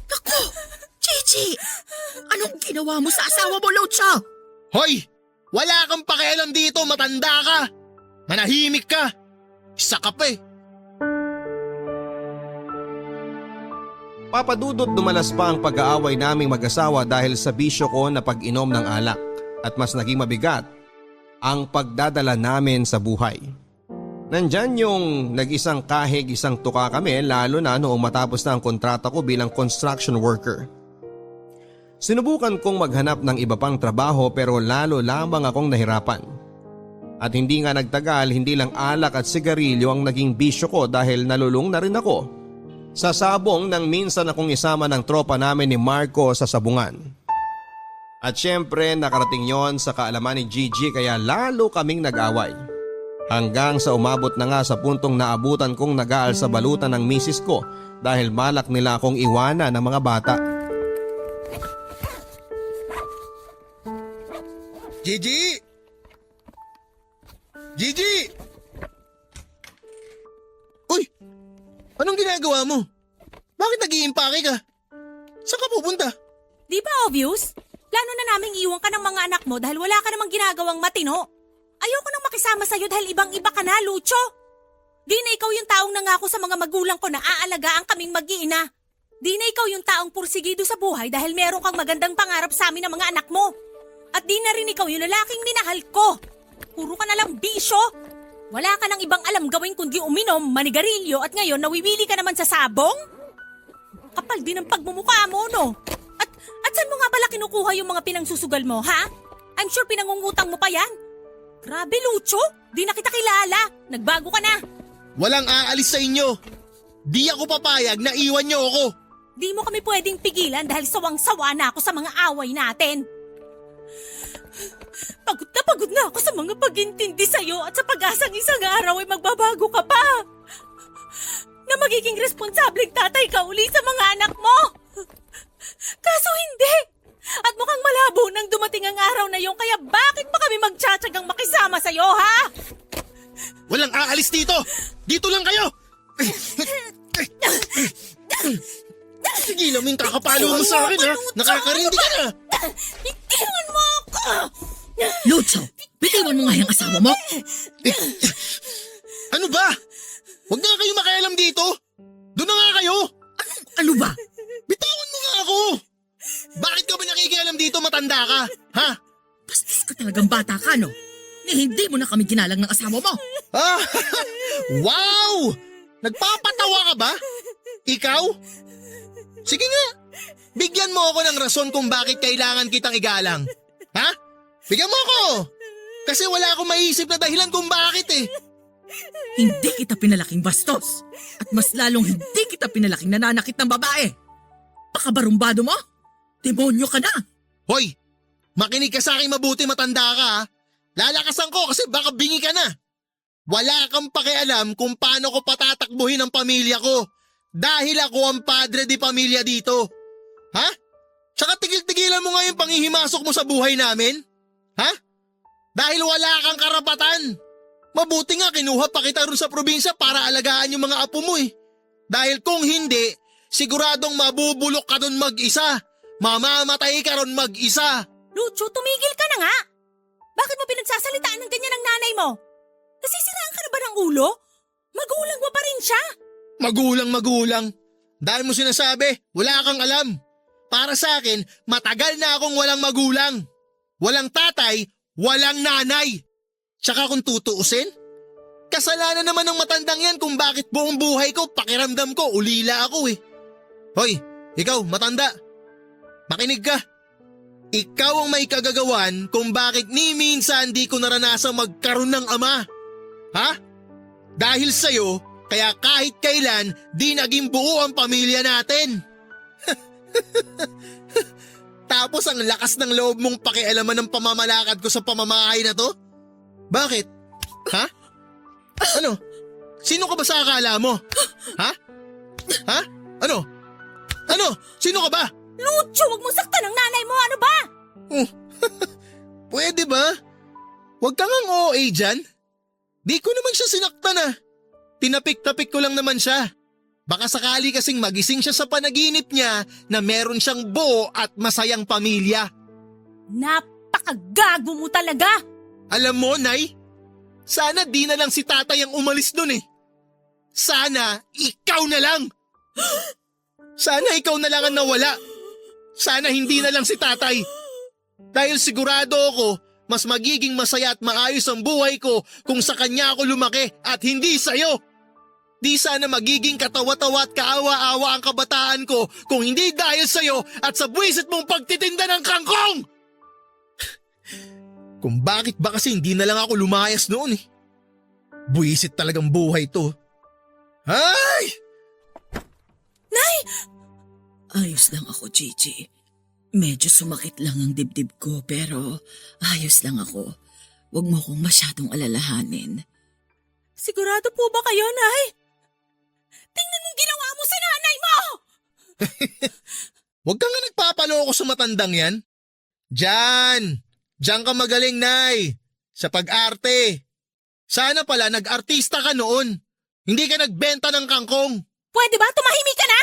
Naku! Chichi! Anong ginawa mo sa asawa mo, Lucho? Hoy! Wala kang pakialam dito, matanda ka! Manahimik ka! Isa ka pa eh! Papadudot dumalas pa ang pag-aaway naming mag-asawa dahil sa bisyo ko na pag-inom ng alak at mas naging mabigat ang pagdadala namin sa buhay. Nandyan yung nag-isang kahig isang tuka kami lalo na noong matapos na ang kontrata ko bilang construction worker. Sinubukan kong maghanap ng iba pang trabaho pero lalo lamang akong nahirapan. At hindi nga nagtagal, hindi lang alak at sigarilyo ang naging bisyo ko dahil nalulung na rin ako sa sabong nang minsan akong isama ng tropa namin ni Marco sa sabungan. At syempre nakarating yon sa kaalaman ni Gigi kaya lalo kaming nag-away. Hanggang sa umabot na nga sa puntong naabutan kong nag-aal sa balutan ng misis ko dahil malak nila akong iwanan ng mga bata. Gigi! Gigi! Uy! Anong ginagawa mo? Bakit nag-iimpake ka? Saan ka pupunta? Di ba obvious? Plano na naming iwan ka ng mga anak mo dahil wala ka namang ginagawang matino. Ayoko nang makisama sa'yo dahil ibang-iba ka na, Lucho. Di na ikaw yung taong nangako sa mga magulang ko na aalagaan kaming mag-iina. Di na ikaw yung taong pursigido sa buhay dahil meron kang magandang pangarap sa amin ng mga anak mo. At di na rin ikaw yung lalaking minahal ko. Puro ka na lang bisyo. Wala ka nang ibang alam gawin kundi uminom, manigarilyo at ngayon nawiwili ka naman sa sabong? Kapal din ang pagmumukha mo, no? At saan mo nga pala kinukuha yung mga pinangsusugal mo, ha? I'm sure pinangungutang mo pa yan. Grabe, Lucho. Di na kita kilala. Nagbago ka na. Walang aalis sa inyo. Di ako papayag na iwan niyo ako. Di mo kami pwedeng pigilan dahil sawang-sawa na ako sa mga away natin. Pagod na ako sa mga pag-intindi sa'yo at sa pag-asang isang araw ay magbabago ka pa. Na magiging responsableng tatay ka uli sa mga anak mo. Kaso hindi. At mukhang malabo nang dumating ang araw na yun kaya bakit pa kami magtsatsagang makisama sa'yo, ha? Walang aalis dito. Dito lang kayo. Tigilan mo yung kakapalo mo sa akin, ha? Nakakarindi ka na. Bitiwan mo ako! Lucho, bitiwan mo nga yung asawa mo. Ano ba? Huwag na kayo makialam dito. Doon na nga kayo. Ano ba? Bitawan mo nga ako. Bakit ka ba nakikialam dito, matanda ka? Ha? Bastos ka talagang bata ka, no? Hindi mo na kami ginalang ng asawa mo. Ah, wow! Nagpapatawa ka ba? Ikaw? Sige nga, bigyan mo ako ng rason kung bakit kailangan kitang igalang. Ha? Bigyan mo ako! Kasi wala akong maiisip na dahilan kung bakit eh. Hindi kita pinalaking bastos. At mas lalong hindi kita pinalaking nananakit ng babae. Pakabarumbado mo? Demonyo ka na. Hoy, makinig ka sa akin mabuti, matanda ka ha. Lalakasan ko kasi baka bingi ka na. Wala kang pakialam kung paano ko patatakbuhin ang pamilya ko. Dahil ako ang padre di pamilya dito. Ha? Tsaka tigil-tigilan mo nga yung panghihimasok mo sa buhay namin. Ha? Dahil wala kang karapatan. Mabuti nga kinuha pa kita rin sa probinsya para alagaan yung mga apo mo eh. Dahil kung hindi, siguradong mabubulok ka doon mag-isa. Mamamatay ka ron mag-isa. Lucho, tumigil ka na nga. Bakit mo pinagsasalitaan ng ganyan ang nanay mo? Nasisiraan ka na ba ng ulo? Magulang mo pa rin siya. Magulang. Dahil mo sinasabi, wala kang alam. Para sa akin, matagal na akong walang magulang. Walang tatay, walang nanay. Tsaka kung tutuusin, kasalanan naman ng matandang yan kung bakit buong buhay ko, pakiramdam ko, ulila ako eh. Hoy, ikaw matanda, makinig ka. ikaw ang may kagagawan kung bakit ni minsan di ko naranasang magkaroon ng ama. Ha? Dahil sa'yo, kaya kahit kailan di naging buo ang pamilya natin. Tapos ang lakas ng loob mong pakialaman ng pamamalakad ko sa pamamahay na to? Bakit? Ha? Ano? Sino ka ba sa akala mo? Ha? Ha? Ano? Ano? Sino ka ba? Lucho, wag mo saktan ang nanay mo, ano ba? Pwede ba? Huwag kang ang OA dyan. Di ko naman siya sinaktan ah. Tinapik-tapik ko lang naman siya. Baka sakali kasing magising siya sa panaginip niya na meron siyang buo at masayang pamilya. Napakagago mo talaga! Alam mo, Nay, sana di na lang si tatay ang umalis dun eh. Sana ikaw na lang. Sana ikaw na lang ang nawala. Sana hindi na lang si tatay. Dahil sigurado ako, mas magiging masaya at maayos ang buhay ko kung sa kanya ako lumaki at hindi sa'yo. Di sana magiging katawa-tawa at kaawa-awa ang kabataan ko kung hindi dahil sa'yo at sa buwisit mong pagtitinda ng kangkong! Kung bakit ba kasi hindi na lang ako lumayas noon eh. Buwisit talagang buhay to. Ay! Ayos lang ako, Gigi. Medyo sumakit lang ang dibdib ko pero ayos lang ako. Huwag mo akong masyadong alalahanin. Sigurado po ba kayo, Nay? Tingnan mong ginawa mo sa nanay mo! Huwag kang nga nagpapaloko sa matandang yan. Diyan ka magaling, Nay. Sa pag-arte. Sana pala nag-artista ka noon. Hindi ka nagbenta ng kangkong. Pwede ba tumahimik ka na?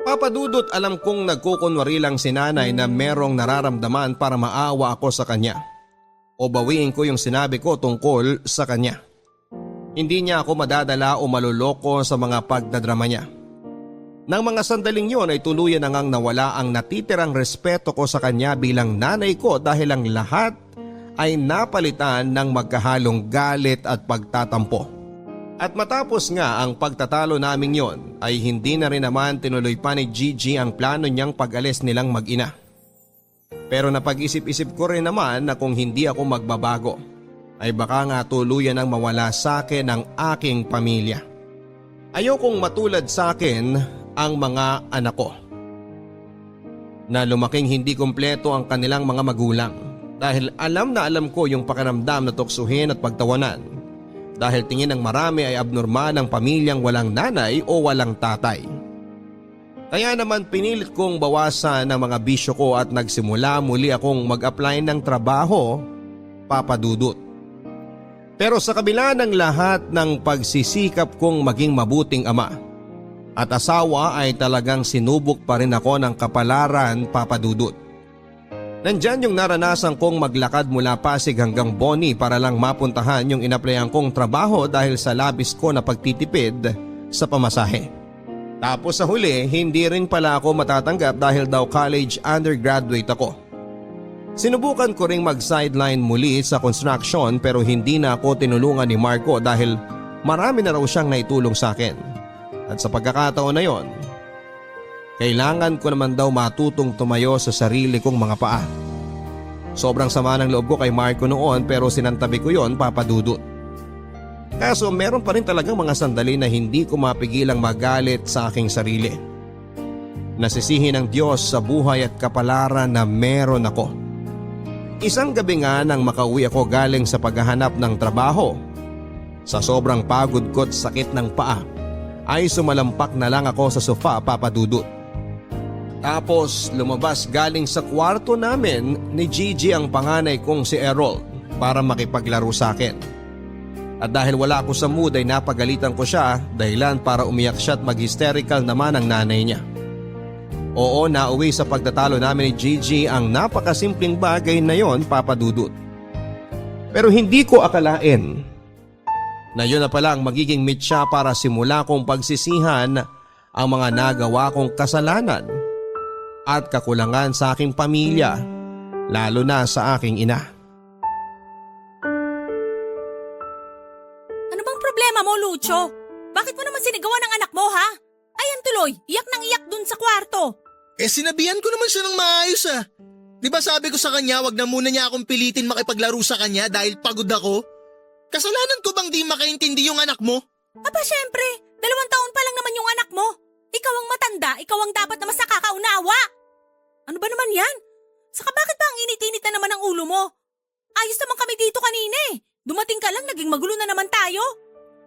Papadudot, alam kong nagkukunwari lang si nanay na merong nararamdaman para maawa ako sa kanya. O bawiin ko yung sinabi ko tungkol sa kanya. Hindi niya ako madadala o maluloko sa mga pagdadrama niya. Nang mga sandaling yon ay tuluyan na ngang nawala ang natitirang respeto ko sa kanya bilang nanay ko dahil ang lahat ay napalitan ng magkahalong galit at pagtatampo. At matapos nga ang pagtatalo naming yon ay hindi na rin naman tinuloy pa ni Gigi ang plano niyang pag-alis nilang mag-ina. Pero napag-isip-isip ko rin naman na kung hindi ako magbabago ay baka nga tuluyan ang mawala sa akin ang aking pamilya. Ayokong matulad sa akin ang mga anak ko na lumaking hindi kumpleto ang kanilang mga magulang dahil alam na alam ko yung pakiramdam na tuksuhin at pagtawanan. Dahil tingin ng marami ay abnormal ang pamilyang walang nanay o walang tatay. Kaya naman pinilit kong bawasan ang mga bisyo ko at nagsimula muli akong mag-apply ng trabaho, papadudot. Pero sa kabila ng lahat ng pagsisikap kong maging mabuting ama at asawa ay talagang sinubok pa rin ako ng kapalaran, papadudot. Nandyan yung naranasan kong maglakad mula Pasig hanggang Boni para lang mapuntahan yung inaplayan kong trabaho dahil sa labis ko na pagtitipid sa pamasahe. Tapos sa huli, hindi rin pala ako matatanggap dahil daw college undergraduate ako. Sinubukan ko ring mag-sideline muli sa construction pero hindi na ako tinulungan ni Marco dahil marami na raw siyang naitulong sa akin. At sa pagkakataon na yon, kailangan ko naman daw matutong tumayo sa sarili kong mga paa. Sobrang sama ng loob ko kay Marco noon pero sinantabi ko yon, papadudot. Kaso meron pa rin talagang mga sandali na hindi ko mapigilang magalit sa aking sarili. Nasisihin ng Diyos sa buhay at kapalaran na meron ako. Isang gabi nga nang makauwi ako galing sa paghahanap ng trabaho, sa sobrang pagod ko at sakit ng paa, ay sumalampak na lang ako sa sofa, papadudot. Tapos lumabas galing sa kwarto namin ni Gigi ang panganay kong si Errol para makipaglaro sa akin. At dahil wala ako sa mood ay napagalitan ko siya dahilan para umiyak siya at mag-hysterical naman ang nanay niya. Oo, nauwi sa pagtatalo namin ni Gigi ang napakasimpleng bagay na yon, papadudot. Pero hindi ko akalain na yun na pala ang magiging mitya para simula kong pagsisihan ang mga nagawa kong kasalanan at kakulangan sa aking pamilya, lalo na sa aking ina. Ano bang problema mo, Lucho? Bakit mo naman sinigawan ng anak mo, ha? Ayan tuloy, iyak nang iyak dun sa kwarto. Sinabihan ko naman siya ng maayos ah. Di ba sabi ko sa kanya wag na muna niya akong pilitin makipaglaro sa kanya dahil pagod ako? Kasalanan ko bang di makaintindi yung anak mo? Aba syempre, 2 taon pa lang naman yung anak mo. Ikaw ang matanda, ikaw ang dapat na mas nakakaunawa. Ano ba naman yan? Saka bakit ba ang init-init na naman ang ulo mo? Ayos naman kami dito kanina eh. Dumating ka lang, naging magulo na naman tayo.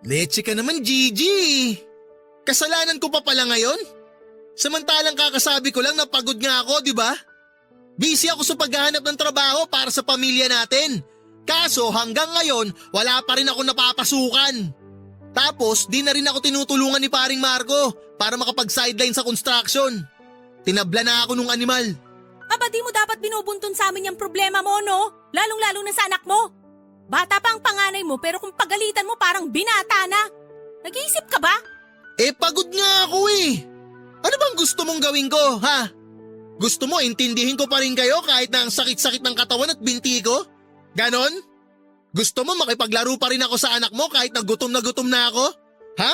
Leche ka naman, Gigi. Kasalanan ko pa pala ngayon? Samantalang kakasabi ko lang na pagod nga ako, di ba? Busy ako sa paghahanap ng trabaho para sa pamilya natin. Kaso hanggang ngayon, wala pa rin ako napapasukan. Tapos di na rin ako tinutulungan ni paring Marco para makapag-sideline sa construction. Tinabla na ako nung animal. Aba di mo dapat binubuntun sa amin yung problema mo, no? Lalong-lalo na sa anak mo. Bata pa ang panganay mo pero kung pagalitan mo parang binata na. Nag-iisip ka ba? Pagod nga ako eh. Ano bang gusto mong gawin ko, ha? Gusto mo intindihin ko pa rin kayo kahit na ang sakit-sakit ng katawan at binti ko? Ganon? Gusto mo makipaglaro pa rin ako sa anak mo kahit na gutom na ako? Ha?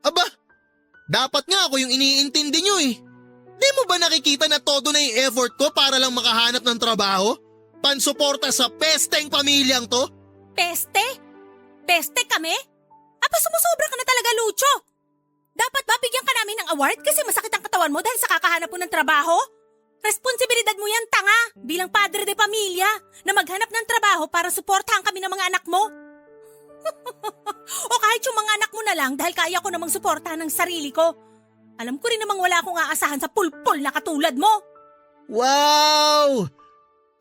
Aba, dapat nga ako yung iniintindi nyo eh. Di mo ba nakikita na todo na yung effort ko para lang makahanap ng trabaho? Pansuporta sa pesteng pamilyang to? Peste? Peste kami? Aba sumusobra ka na talaga, Lucho. Dapat ba bigyan ka namin ng award kasi masakit ang katawan mo dahil sa kakahanap mo ng trabaho? Responsibilidad mo yan, tanga, bilang padre de pamilya na maghanap ng trabaho para suportahan kami ng mga anak mo. O kahit yung mga anak mo na lang dahil kaya ko namang suportahan ng sarili ko. Alam ko rin namang wala akong aasahan sa pulpol na katulad mo. Wow!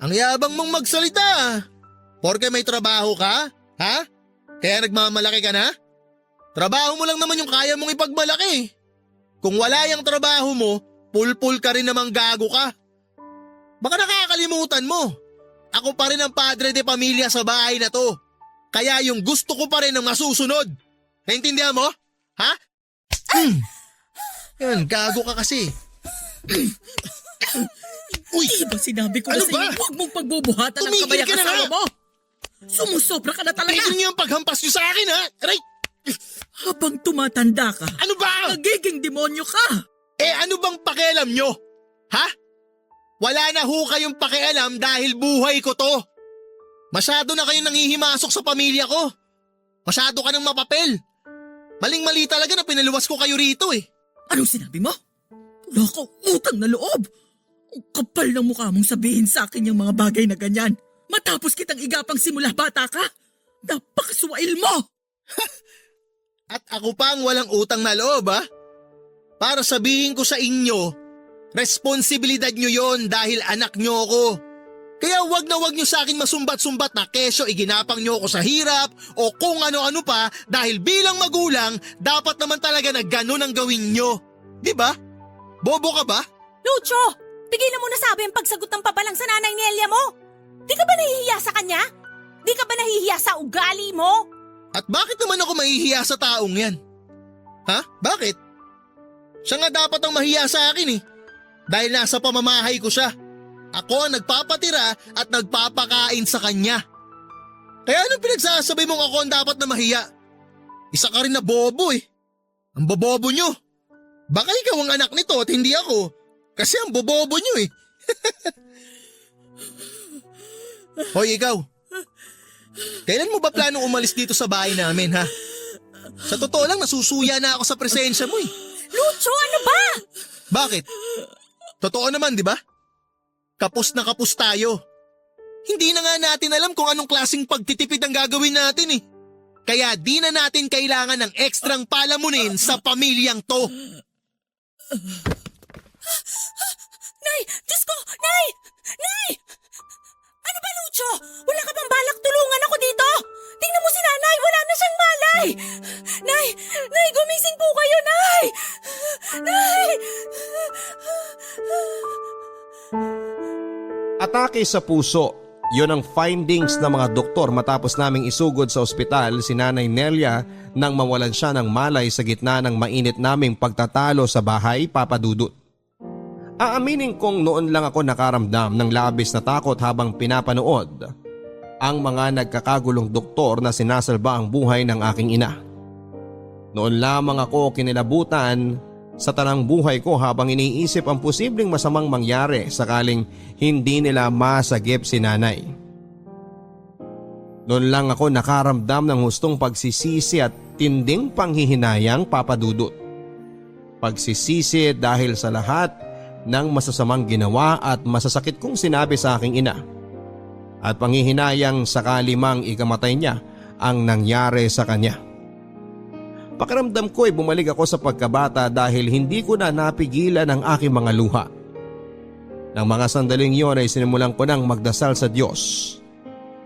Ang yabang mong magsalita. Porke may trabaho ka? Ha? Kaya nagmamalaki ka na? Trabaho mo lang naman yung kaya mong ipagmalaki. Kung wala yung trabaho mo, pulpul ka rin namang gago ka. Baka nakakalimutan mo. Ako pa rin ang padre de pamilya sa bahay na to. Kaya yung gusto ko pa rin ang masusunod. Naintindihan mo? Ha? Yan, gago ka kasi. Uy! Di ba sinabi ko Ano na sa iyo, ba? huwag mong pagbubuhatan ng Tumigil kabayang ka na asawa nga! mo. Sumusobra ka na talaga. Tigil niyo ang paghampas niyo sa akin ha? Aray! Habang tumatanda ka, Ano ba? nagiging demonyo ka. Ano bang pakialam nyo? Ha? Wala na ho kayong pakialam dahil buhay ko to. Masyado na kayong nangihimasok sa pamilya ko. Masyado ka ng mapapel. Maling-mali talaga na pinaluwas ko kayo rito eh. Anong sinabi mo? Wala kang utang na loob. Ang kapal ng mukha mong sabihin sa akin yung mga bagay na ganyan. Matapos kitang igapang simula bata ka, napakasuwail mo. At ako pa ang walang utang na loob ha? Para sabihin ko sa inyo, responsibilidad nyo yon dahil anak nyo ako. Kaya wag na wag nyo sa akin masumbat-sumbat na kesyo iginapang nyo ako sa hirap o kung ano-ano pa dahil bilang magulang dapat naman talaga na ganun ang gawin nyo. Diba? Bobo ka ba? Lucho, tigilan mo na sabi ang pagsagot ng pabalang sa nanay ni Elia mo. Di ka ba nahihiya sa kanya? Di ka ba nahihiya sa ugali mo? At bakit naman ako mahihiya sa taong yan? Ha? Bakit? Siya nga dapat ang mahiya sa akin eh. Dahil nasa pamamahay ko siya. Ako ang nagpapatira at nagpapakain sa kanya. Kaya anong pinagsasabi mong ako ang dapat na mahiya? Isa ka rin na bobo eh. Ang bobobo nyo. Baka ikaw ang anak nito at hindi ako. Kasi ang bobobo nyo eh. Hoy ikaw. Kailan mo ba planong umalis dito sa bahay namin ha? Sa totoo lang nasusuya na ako sa presensya mo eh. Lucho, ano ba? Bakit? Totoo naman, di ba? Kapos na kapos tayo. Hindi na nga natin alam kung anong klaseng pagtitipid ang gagawin natin eh. Kaya di na natin kailangan ng ekstrang palamunin sa pamilyang to. Nay! Diyos ko! Nay! Nay! Ano ba, Lucho? Wala ka bang balak tulungan ako dito? Tingnan mo si nanay! Wala na siyang malay! Nay! Nay! Gumising po kayo, Nay! Nay! Atake sa puso. Yun ang findings ng mga doktor matapos naming isugod sa ospital si Nanay Nelia nang mawalan siya ng malay sa gitna ng mainit naming pagtatalo sa bahay, Papa Dudut. Aaminin kong noon lang ako nakaramdam ng labis na takot habang pinapanood ang mga nagkakagulong doktor na sinasalba ang buhay ng aking ina. Noon lamang ako kinilabutan sa tanang buhay ko habang iniisip ang posibleng masamang mangyari sakaling hindi nila masagip si nanay. Noon lang ako nakaramdam ng hustong pagsisisi at tinding panghihinayang, Papa Dudut. Pagsisisi dahil sa lahat ng masasamang ginawa at masasakit kong sinabi sa aking ina. At panghihinayang sakali mang ikamatay niya ang nangyari sa kanya. Pakiramdam ko ay bumalik ako sa pagkabata dahil hindi ko na napigilan ang aking mga luha. Nang mga sandaling iyon ay sinimulan ko nang magdasal sa Diyos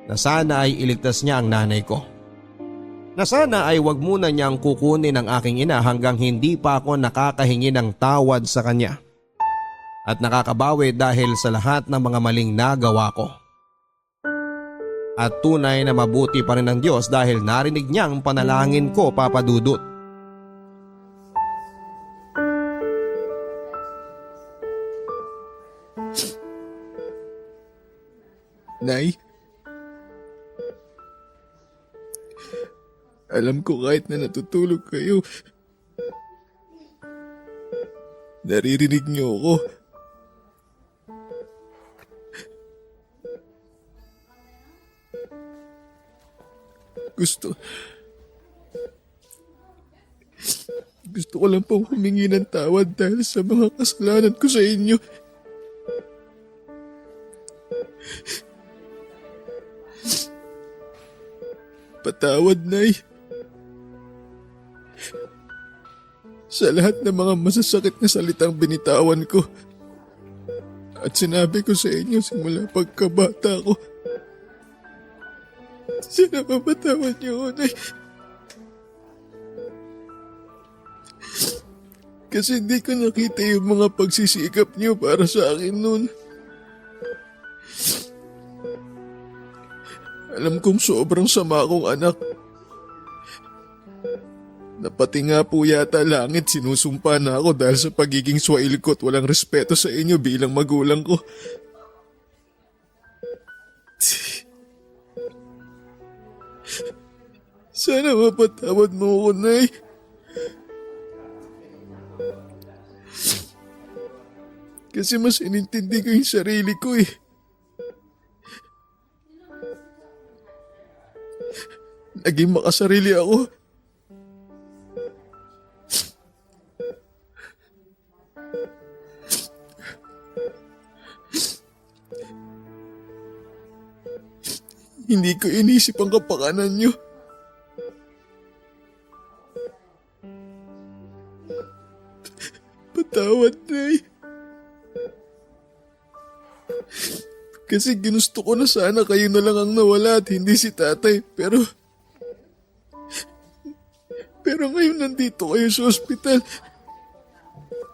na sana ay iligtas niya ang nanay ko. Na sana ay wag muna niyang kukunin ang aking ina hanggang hindi pa ako nakakahingi ng tawad sa kanya. At nakakabawi dahil sa lahat ng mga maling nagawa ko. At tunay na mabuti pa rin ang Diyos dahil narinig niya ang panalangin ko, Papa Dudut. Nay, alam ko kahit na natutulog kayo, naririnig niyo ako. Gusto ko lang pong humingi ng tawad dahil sa mga kasalanan ko sa inyo. Patawad, Nay. Sa lahat ng mga masasakit na salitang binitawan ko at sinabi ko sa inyo simula pagkabata ko. Sana mapatawad niyo ako, Nay. Kasi hindi ko nakita yung mga pagsisikap niyo para sa akin noon. Alam kong sobrang sama akong anak. Na pati nga po yata langit sinusumpa na ako dahil sa pagiging swail ko at walang respeto sa inyo bilang magulang ko. Sana mapatawad mo ako, Nay. Kasi mas inintindi ko yung sarili ko eh. Naging makasarili ako. Hindi ko inisip ang kapakanan niyo. Patawad, Nay. Kasi ginusto ko na sana kayo na lang ang nawala at hindi si tatay. Pero ngayon nandito kayo sa ospital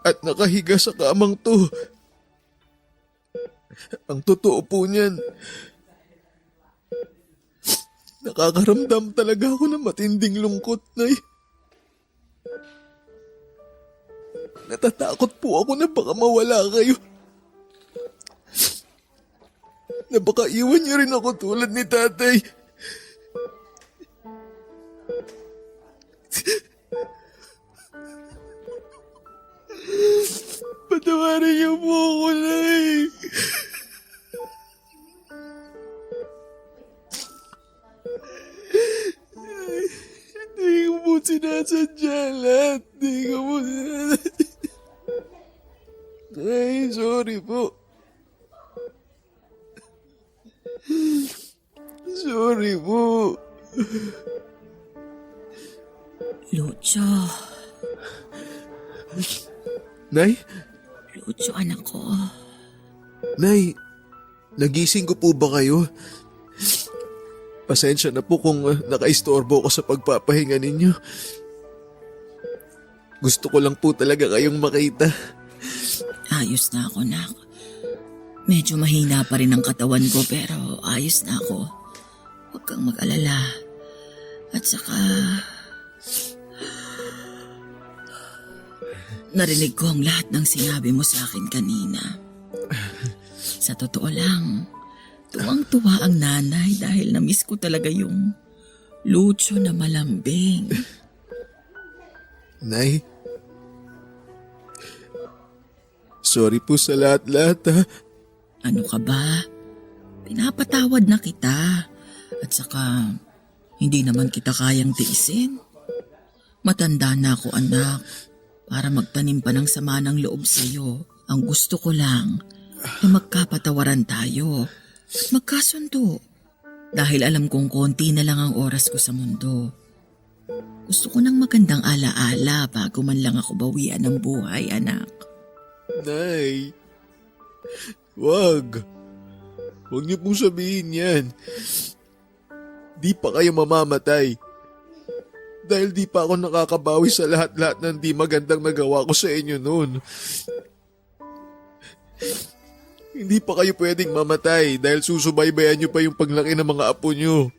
at nakahiga sa kamang to. Ang totoo po niyan, nakakaramdam talaga ako ng matinding lungkot, Nay. Natatakot po ako na baka mawala kayo. Na baka iwan niyo rin ako tulad ni tatay. Patawarin niyo po ako, Nay. Hindi ko po sinasadya lahat. Hindi ko po sinasadya. Ay, sorry po. Sorry po. Lucho. Nay? Lucho, anak ko. Nay, nagising ko po ba kayo? Pasensya na po kung nakaistorbo ko sa pagpapahinga ninyo. Gusto ko lang po talaga kayong makita. Ayos na ako, nak. Medyo mahina pa rin ang katawan ko pero ayos na ako. Huwag kang mag-alala. At saka... narinig ko ang lahat ng sinabi mo sa akin kanina. Sa totoo lang, tuwang-tuwa ang nanay dahil na-miss ko talaga yung Lucho na malambing. Nay, sorry po sa lahat-lahat ha. Ano ka ba? Pinapatawad na kita. At saka, hindi naman kita kayang tiisin. Matanda na ako, anak, para magtanim pa ng sama ng loob sa'yo. Ang gusto ko lang ay magkapatawaran tayo at magkasundo. Dahil alam kong konti na lang ang oras ko sa mundo. Gusto ko ng magandang alaala bago man lang ako bawian ng buhay, anak. Nay, wag. Huwag niyo pong sabihin yan. Di pa kayo mamamatay. Dahil di pa ako nakakabawi sa lahat-lahat ng di magandang nagawa ko sa inyo noon. Hindi pa kayo pwedeng mamatay dahil susubaybayan niyo pa yung paglaki ng mga apo niyo.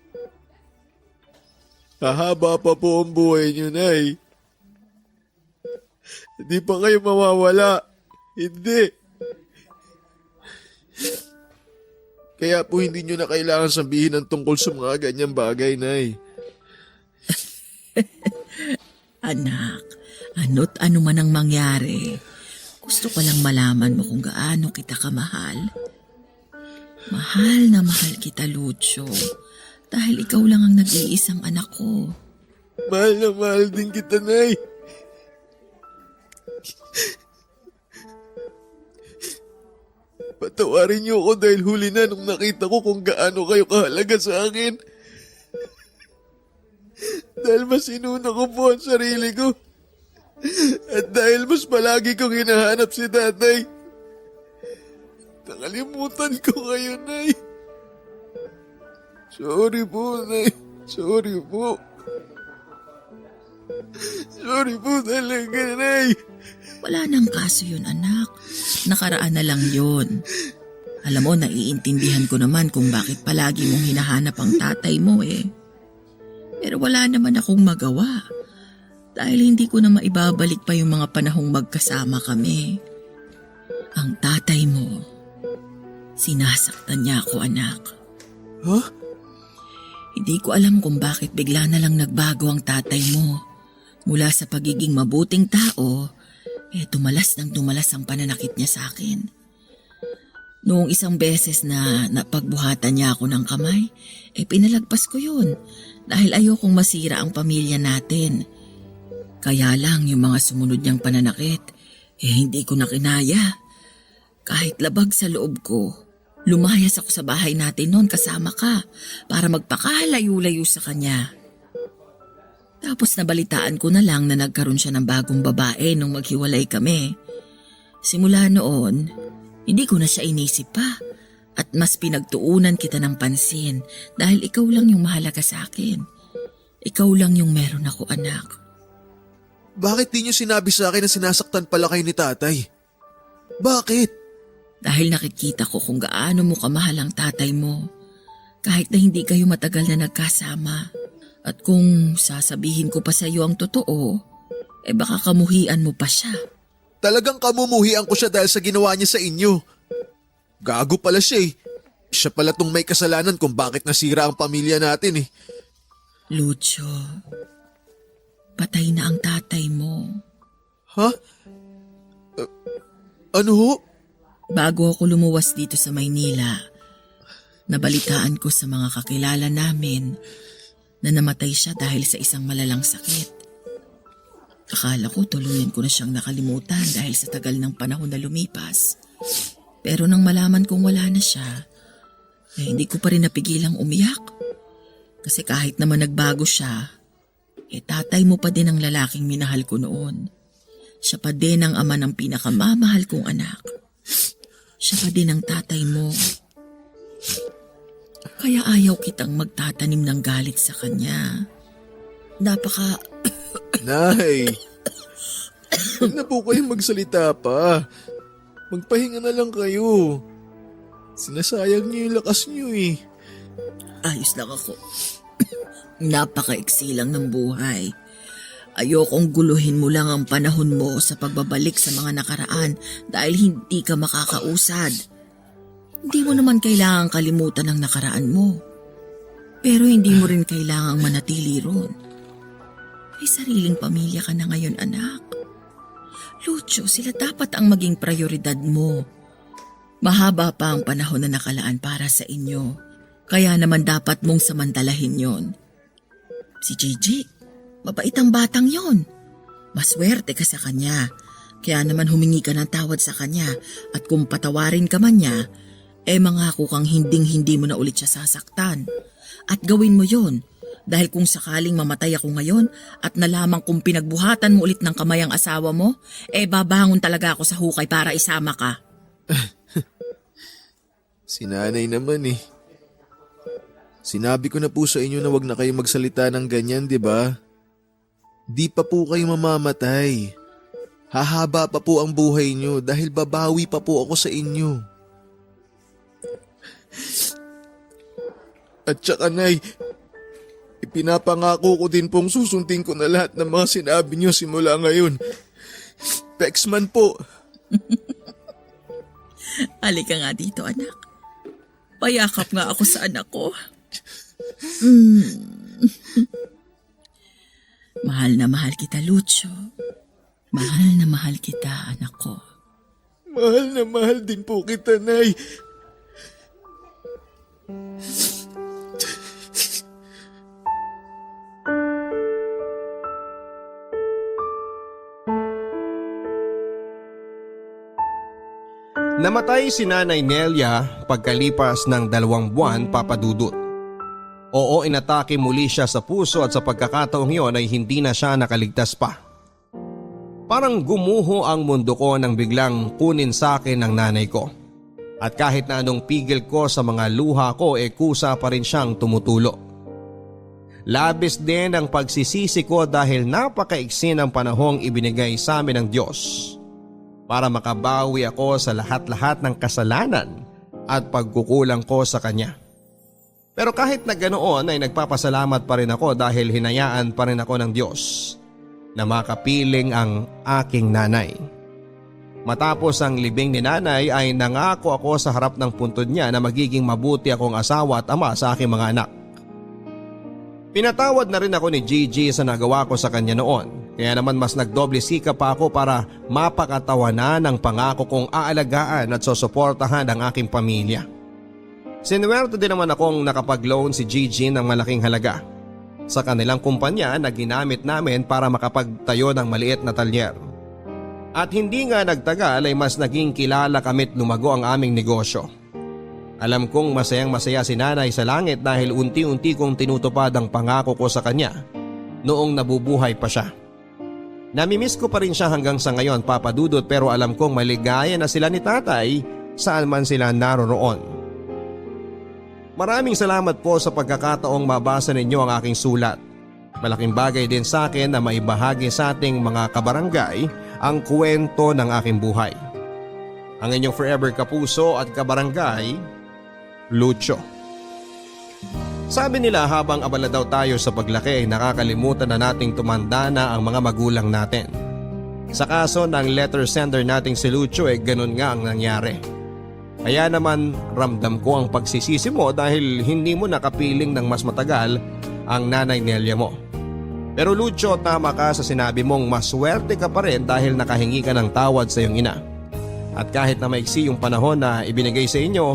Hahaba pa po ang buhay niyo, Nay. Hindi pa kayo mawawala. Hindi. Kaya po hindi nyo na kailangan sabihin ang tungkol sa mga ganyang bagay, Nay. Anak, ano't ano man ang mangyari, gusto ko lang malaman mo kung gaano kita kamahal. Mahal na mahal kita, Lucio, dahil ikaw lang ang nag-iisang anak ko. Mahal na mahal din kita, Nay. Patawarin niyo ako dahil huli na nung nakita ko kung gaano kayo kahalaga sa akin. Dahil mas inuna ko po ang sarili ko. At dahil mas palagi kong hinahanap si tatay. Nakalimutan ko kayo, Nay. Sorry po, Nay. Sorry po. Sorry po talaga, Nay. Wala nang kaso yun, anak. Nakaraan na lang yun. Alam mo, naiintindihan ko naman kung bakit palagi mong hinahanap ang tatay mo eh. Pero wala naman akong magawa. Dahil hindi ko na maibabalik pa yung mga panahong magkasama kami. Ang tatay mo, sinasaktan niya ako, anak. Huh? Hindi ko alam kung bakit bigla na lang nagbago ang tatay mo. Mula sa pagiging mabuting tao, tumalas ng tumalas ang pananakit niya sa akin. Noong isang beses na napagbuhatan niya ako ng kamay, pinalagpas ko yun dahil ayokong masira ang pamilya natin. Kaya lang yung mga sumunod niyang pananakit, hindi ko na kinaya. Kahit labag sa loob ko, lumayas ako sa bahay natin noon kasama ka para magpakalayo-layo sa kanya. Tapos nabalitaan ko na lang na nagkaroon siya ng bagong babae nung maghiwalay kami. Simula noon, hindi ko na siya inisip pa at mas pinagtuunan kita ng pansin dahil ikaw lang yung mahalaga sa akin. Ikaw lang yung meron ako, anak. Bakit di niyo sinabi sa akin na sinasaktan pala kayo ni tatay? Bakit? Dahil nakikita ko kung gaano mo kamahal ang tatay mo. Kahit na hindi kayo matagal na nagkasama. At kung sasabihin ko pa sa iyo ang totoo, baka kamuhian mo pa siya. Talagang kamumuhian ko siya dahil sa ginawa niya sa inyo. Gago pala siya eh. Siya pala tong may kasalanan kung bakit nasira ang pamilya natin eh. Lucio, patay na ang tatay mo. Ha? Ano ho? Bago ako lumuwas dito sa Maynila, nabalitaan ko sa mga kakilala namin na namatay siya dahil sa isang malalang sakit. Akala ko tuluyan ko na siyang nakalimutan dahil sa tagal ng panahon na lumipas. Pero nang malaman kong wala na siya, hindi ko pa rin napigilang umiyak. Kasi kahit naman nagbago siya, tatay mo pa din ang lalaking minahal ko noon. Siya pa din ang ama ng pinakamamahal kong anak. Siya pa din ang tatay mo. Kaya ayaw kitang magtatanim ng galit sa kanya. Nay, huwag na po kayong magsalita pa. Magpahinga na lang kayo. Sinasayang niyo yung lakas niyo eh. Ayos lang ako. Napakaiksi lang ng buhay. Ayokong guluhin mo lang ang panahon mo sa pagbabalik sa mga nakaraan dahil hindi ka makakausad. Hindi mo naman kailangang kalimutan ang nakaraan mo. Pero hindi mo rin kailangang manatili ron. May sariling pamilya ka na ngayon, anak. Lucio, sila dapat ang maging prioridad mo. Mahaba pa ang panahon na nakalaan para sa inyo. Kaya naman dapat mong samantalahin yon. Si Gigi, mabait ang batang yon. Maswerte ka sa kanya. Kaya naman humingi ka ng tawad sa kanya at kung patawarin ka man niya, mangako kang hinding-hindi mo na ulit siya sasaktan. At gawin mo yon dahil kung sakaling mamatay ako ngayon at nalaman kong pinagbuhatan mo ulit ng kamay ang asawa mo, babangon talaga ako sa hukay para isama ka. Si nanay naman eh. Sinabi ko na po sa inyo na wag na kayo magsalita ng ganyan, di ba? Di pa po kayo mamamatay. Hahaba pa po ang buhay nyo dahil babawi pa po ako sa inyo. At saka nay, ipinapangako ko din pong susundin ko na lahat ng mga sinabi nyo simula ngayon. Pexman po. Halika nga dito, anak. Payakap nga ako sa anak ko. Mahal na mahal kita, Lucio. Mahal na mahal kita, anak ko. Mahal na mahal din po kita, nay. Namatay si Nanay Nelia pagkalipas ng 2 buwan, Papa Dudut. Oo, inatake muli siya sa puso at sa pagkakataong yon ay hindi na siya nakaligtas pa. Parang gumuho ang mundo ko nang biglang kunin sa akin ng nanay ko. At kahit na anong pigil ko sa mga luha ko, kusa pa rin siyang tumutulo. Labis din ang pagsisisi ko dahil napakaiksi ng panahong ibinigay sa amin ng Diyos para makabawi ako sa lahat-lahat ng kasalanan at pagkukulang ko sa Kanya. Pero kahit na ganoon ay nagpapasalamat pa rin ako dahil hinayaan pa rin ako ng Diyos na makapiling ang aking nanay. Matapos ang libing ni nanay ay nangako ako sa harap ng puntod niya na magiging mabuti akong asawa at ama sa aking mga anak. Pinatawad na rin ako ni Gigi sa nagawa ko sa kanya noon, kaya naman mas nagdoble sikap pa ako para mapakatawanan ang pangako kong aalagaan at susuportahan ang aking pamilya. Sinuwerte din naman akong nakapag-loan si Gigi ng malaking halaga sa kanilang kumpanya na ginamit namin para makapagtayo ng maliit na talyer. At hindi nga nagtagal ay mas naging kilala kami't lumago ang aming negosyo. Alam kong masayang masaya si nanay sa langit dahil unti-unti kong tinutupad ang pangako ko sa kanya noong nabubuhay pa siya. Namimiss ko pa rin siya hanggang sa ngayon, Papa Dudut, pero alam kong maligaya na sila ni tatay saan man sila naroroon. Maraming salamat po sa pagkakataong mabasa ninyo ang aking sulat. Malaking bagay din sa akin na maibahagi sa ating mga kabarangay ang kwento ng aking buhay. Ang inyong forever kapuso at kabarangay, Lucio. Sabi nila habang abala daw tayo sa paglaki ay nakakalimutan na nating tumanda na ang mga magulang natin. Sa kaso ng letter sender nating si Lucio ganun nga ang nangyari. Kaya naman ramdam ko ang pagsisisi mo dahil hindi mo nakapiling ng mas matagal ang nanay Nelia mo. Pero Lucio, tama ka sa sinabi mong maswerte ka pa rin dahil nakahingi ka ng tawad sa iyong ina. At kahit na maiksi yung panahon na ibinigay sa inyo,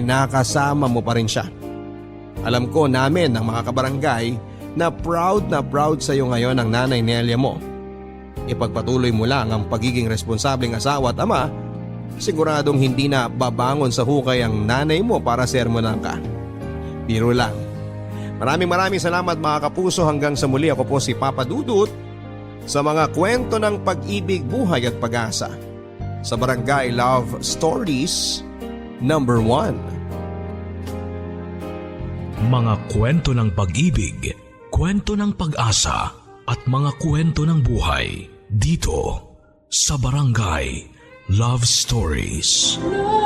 nakasama mo pa rin siya. Alam ko namin ng mga kabarangay na proud sa iyo ngayon ang nanay Nelia mo. Ipagpatuloy mo lang ang pagiging responsableng asawa at ama. Siguradong hindi na babangon sa hukay ang nanay mo para sermonan ka. Biro lang. Maraming salamat mga kapuso, hanggang sa muli. Ako po si Papa Dudut sa mga kwento ng pag-ibig, buhay at pag-asa sa Barangay Love Stories number 1. Mga kwento ng pag-ibig, kwento ng pag-asa at mga kwento ng buhay dito sa Barangay Love Stories. Love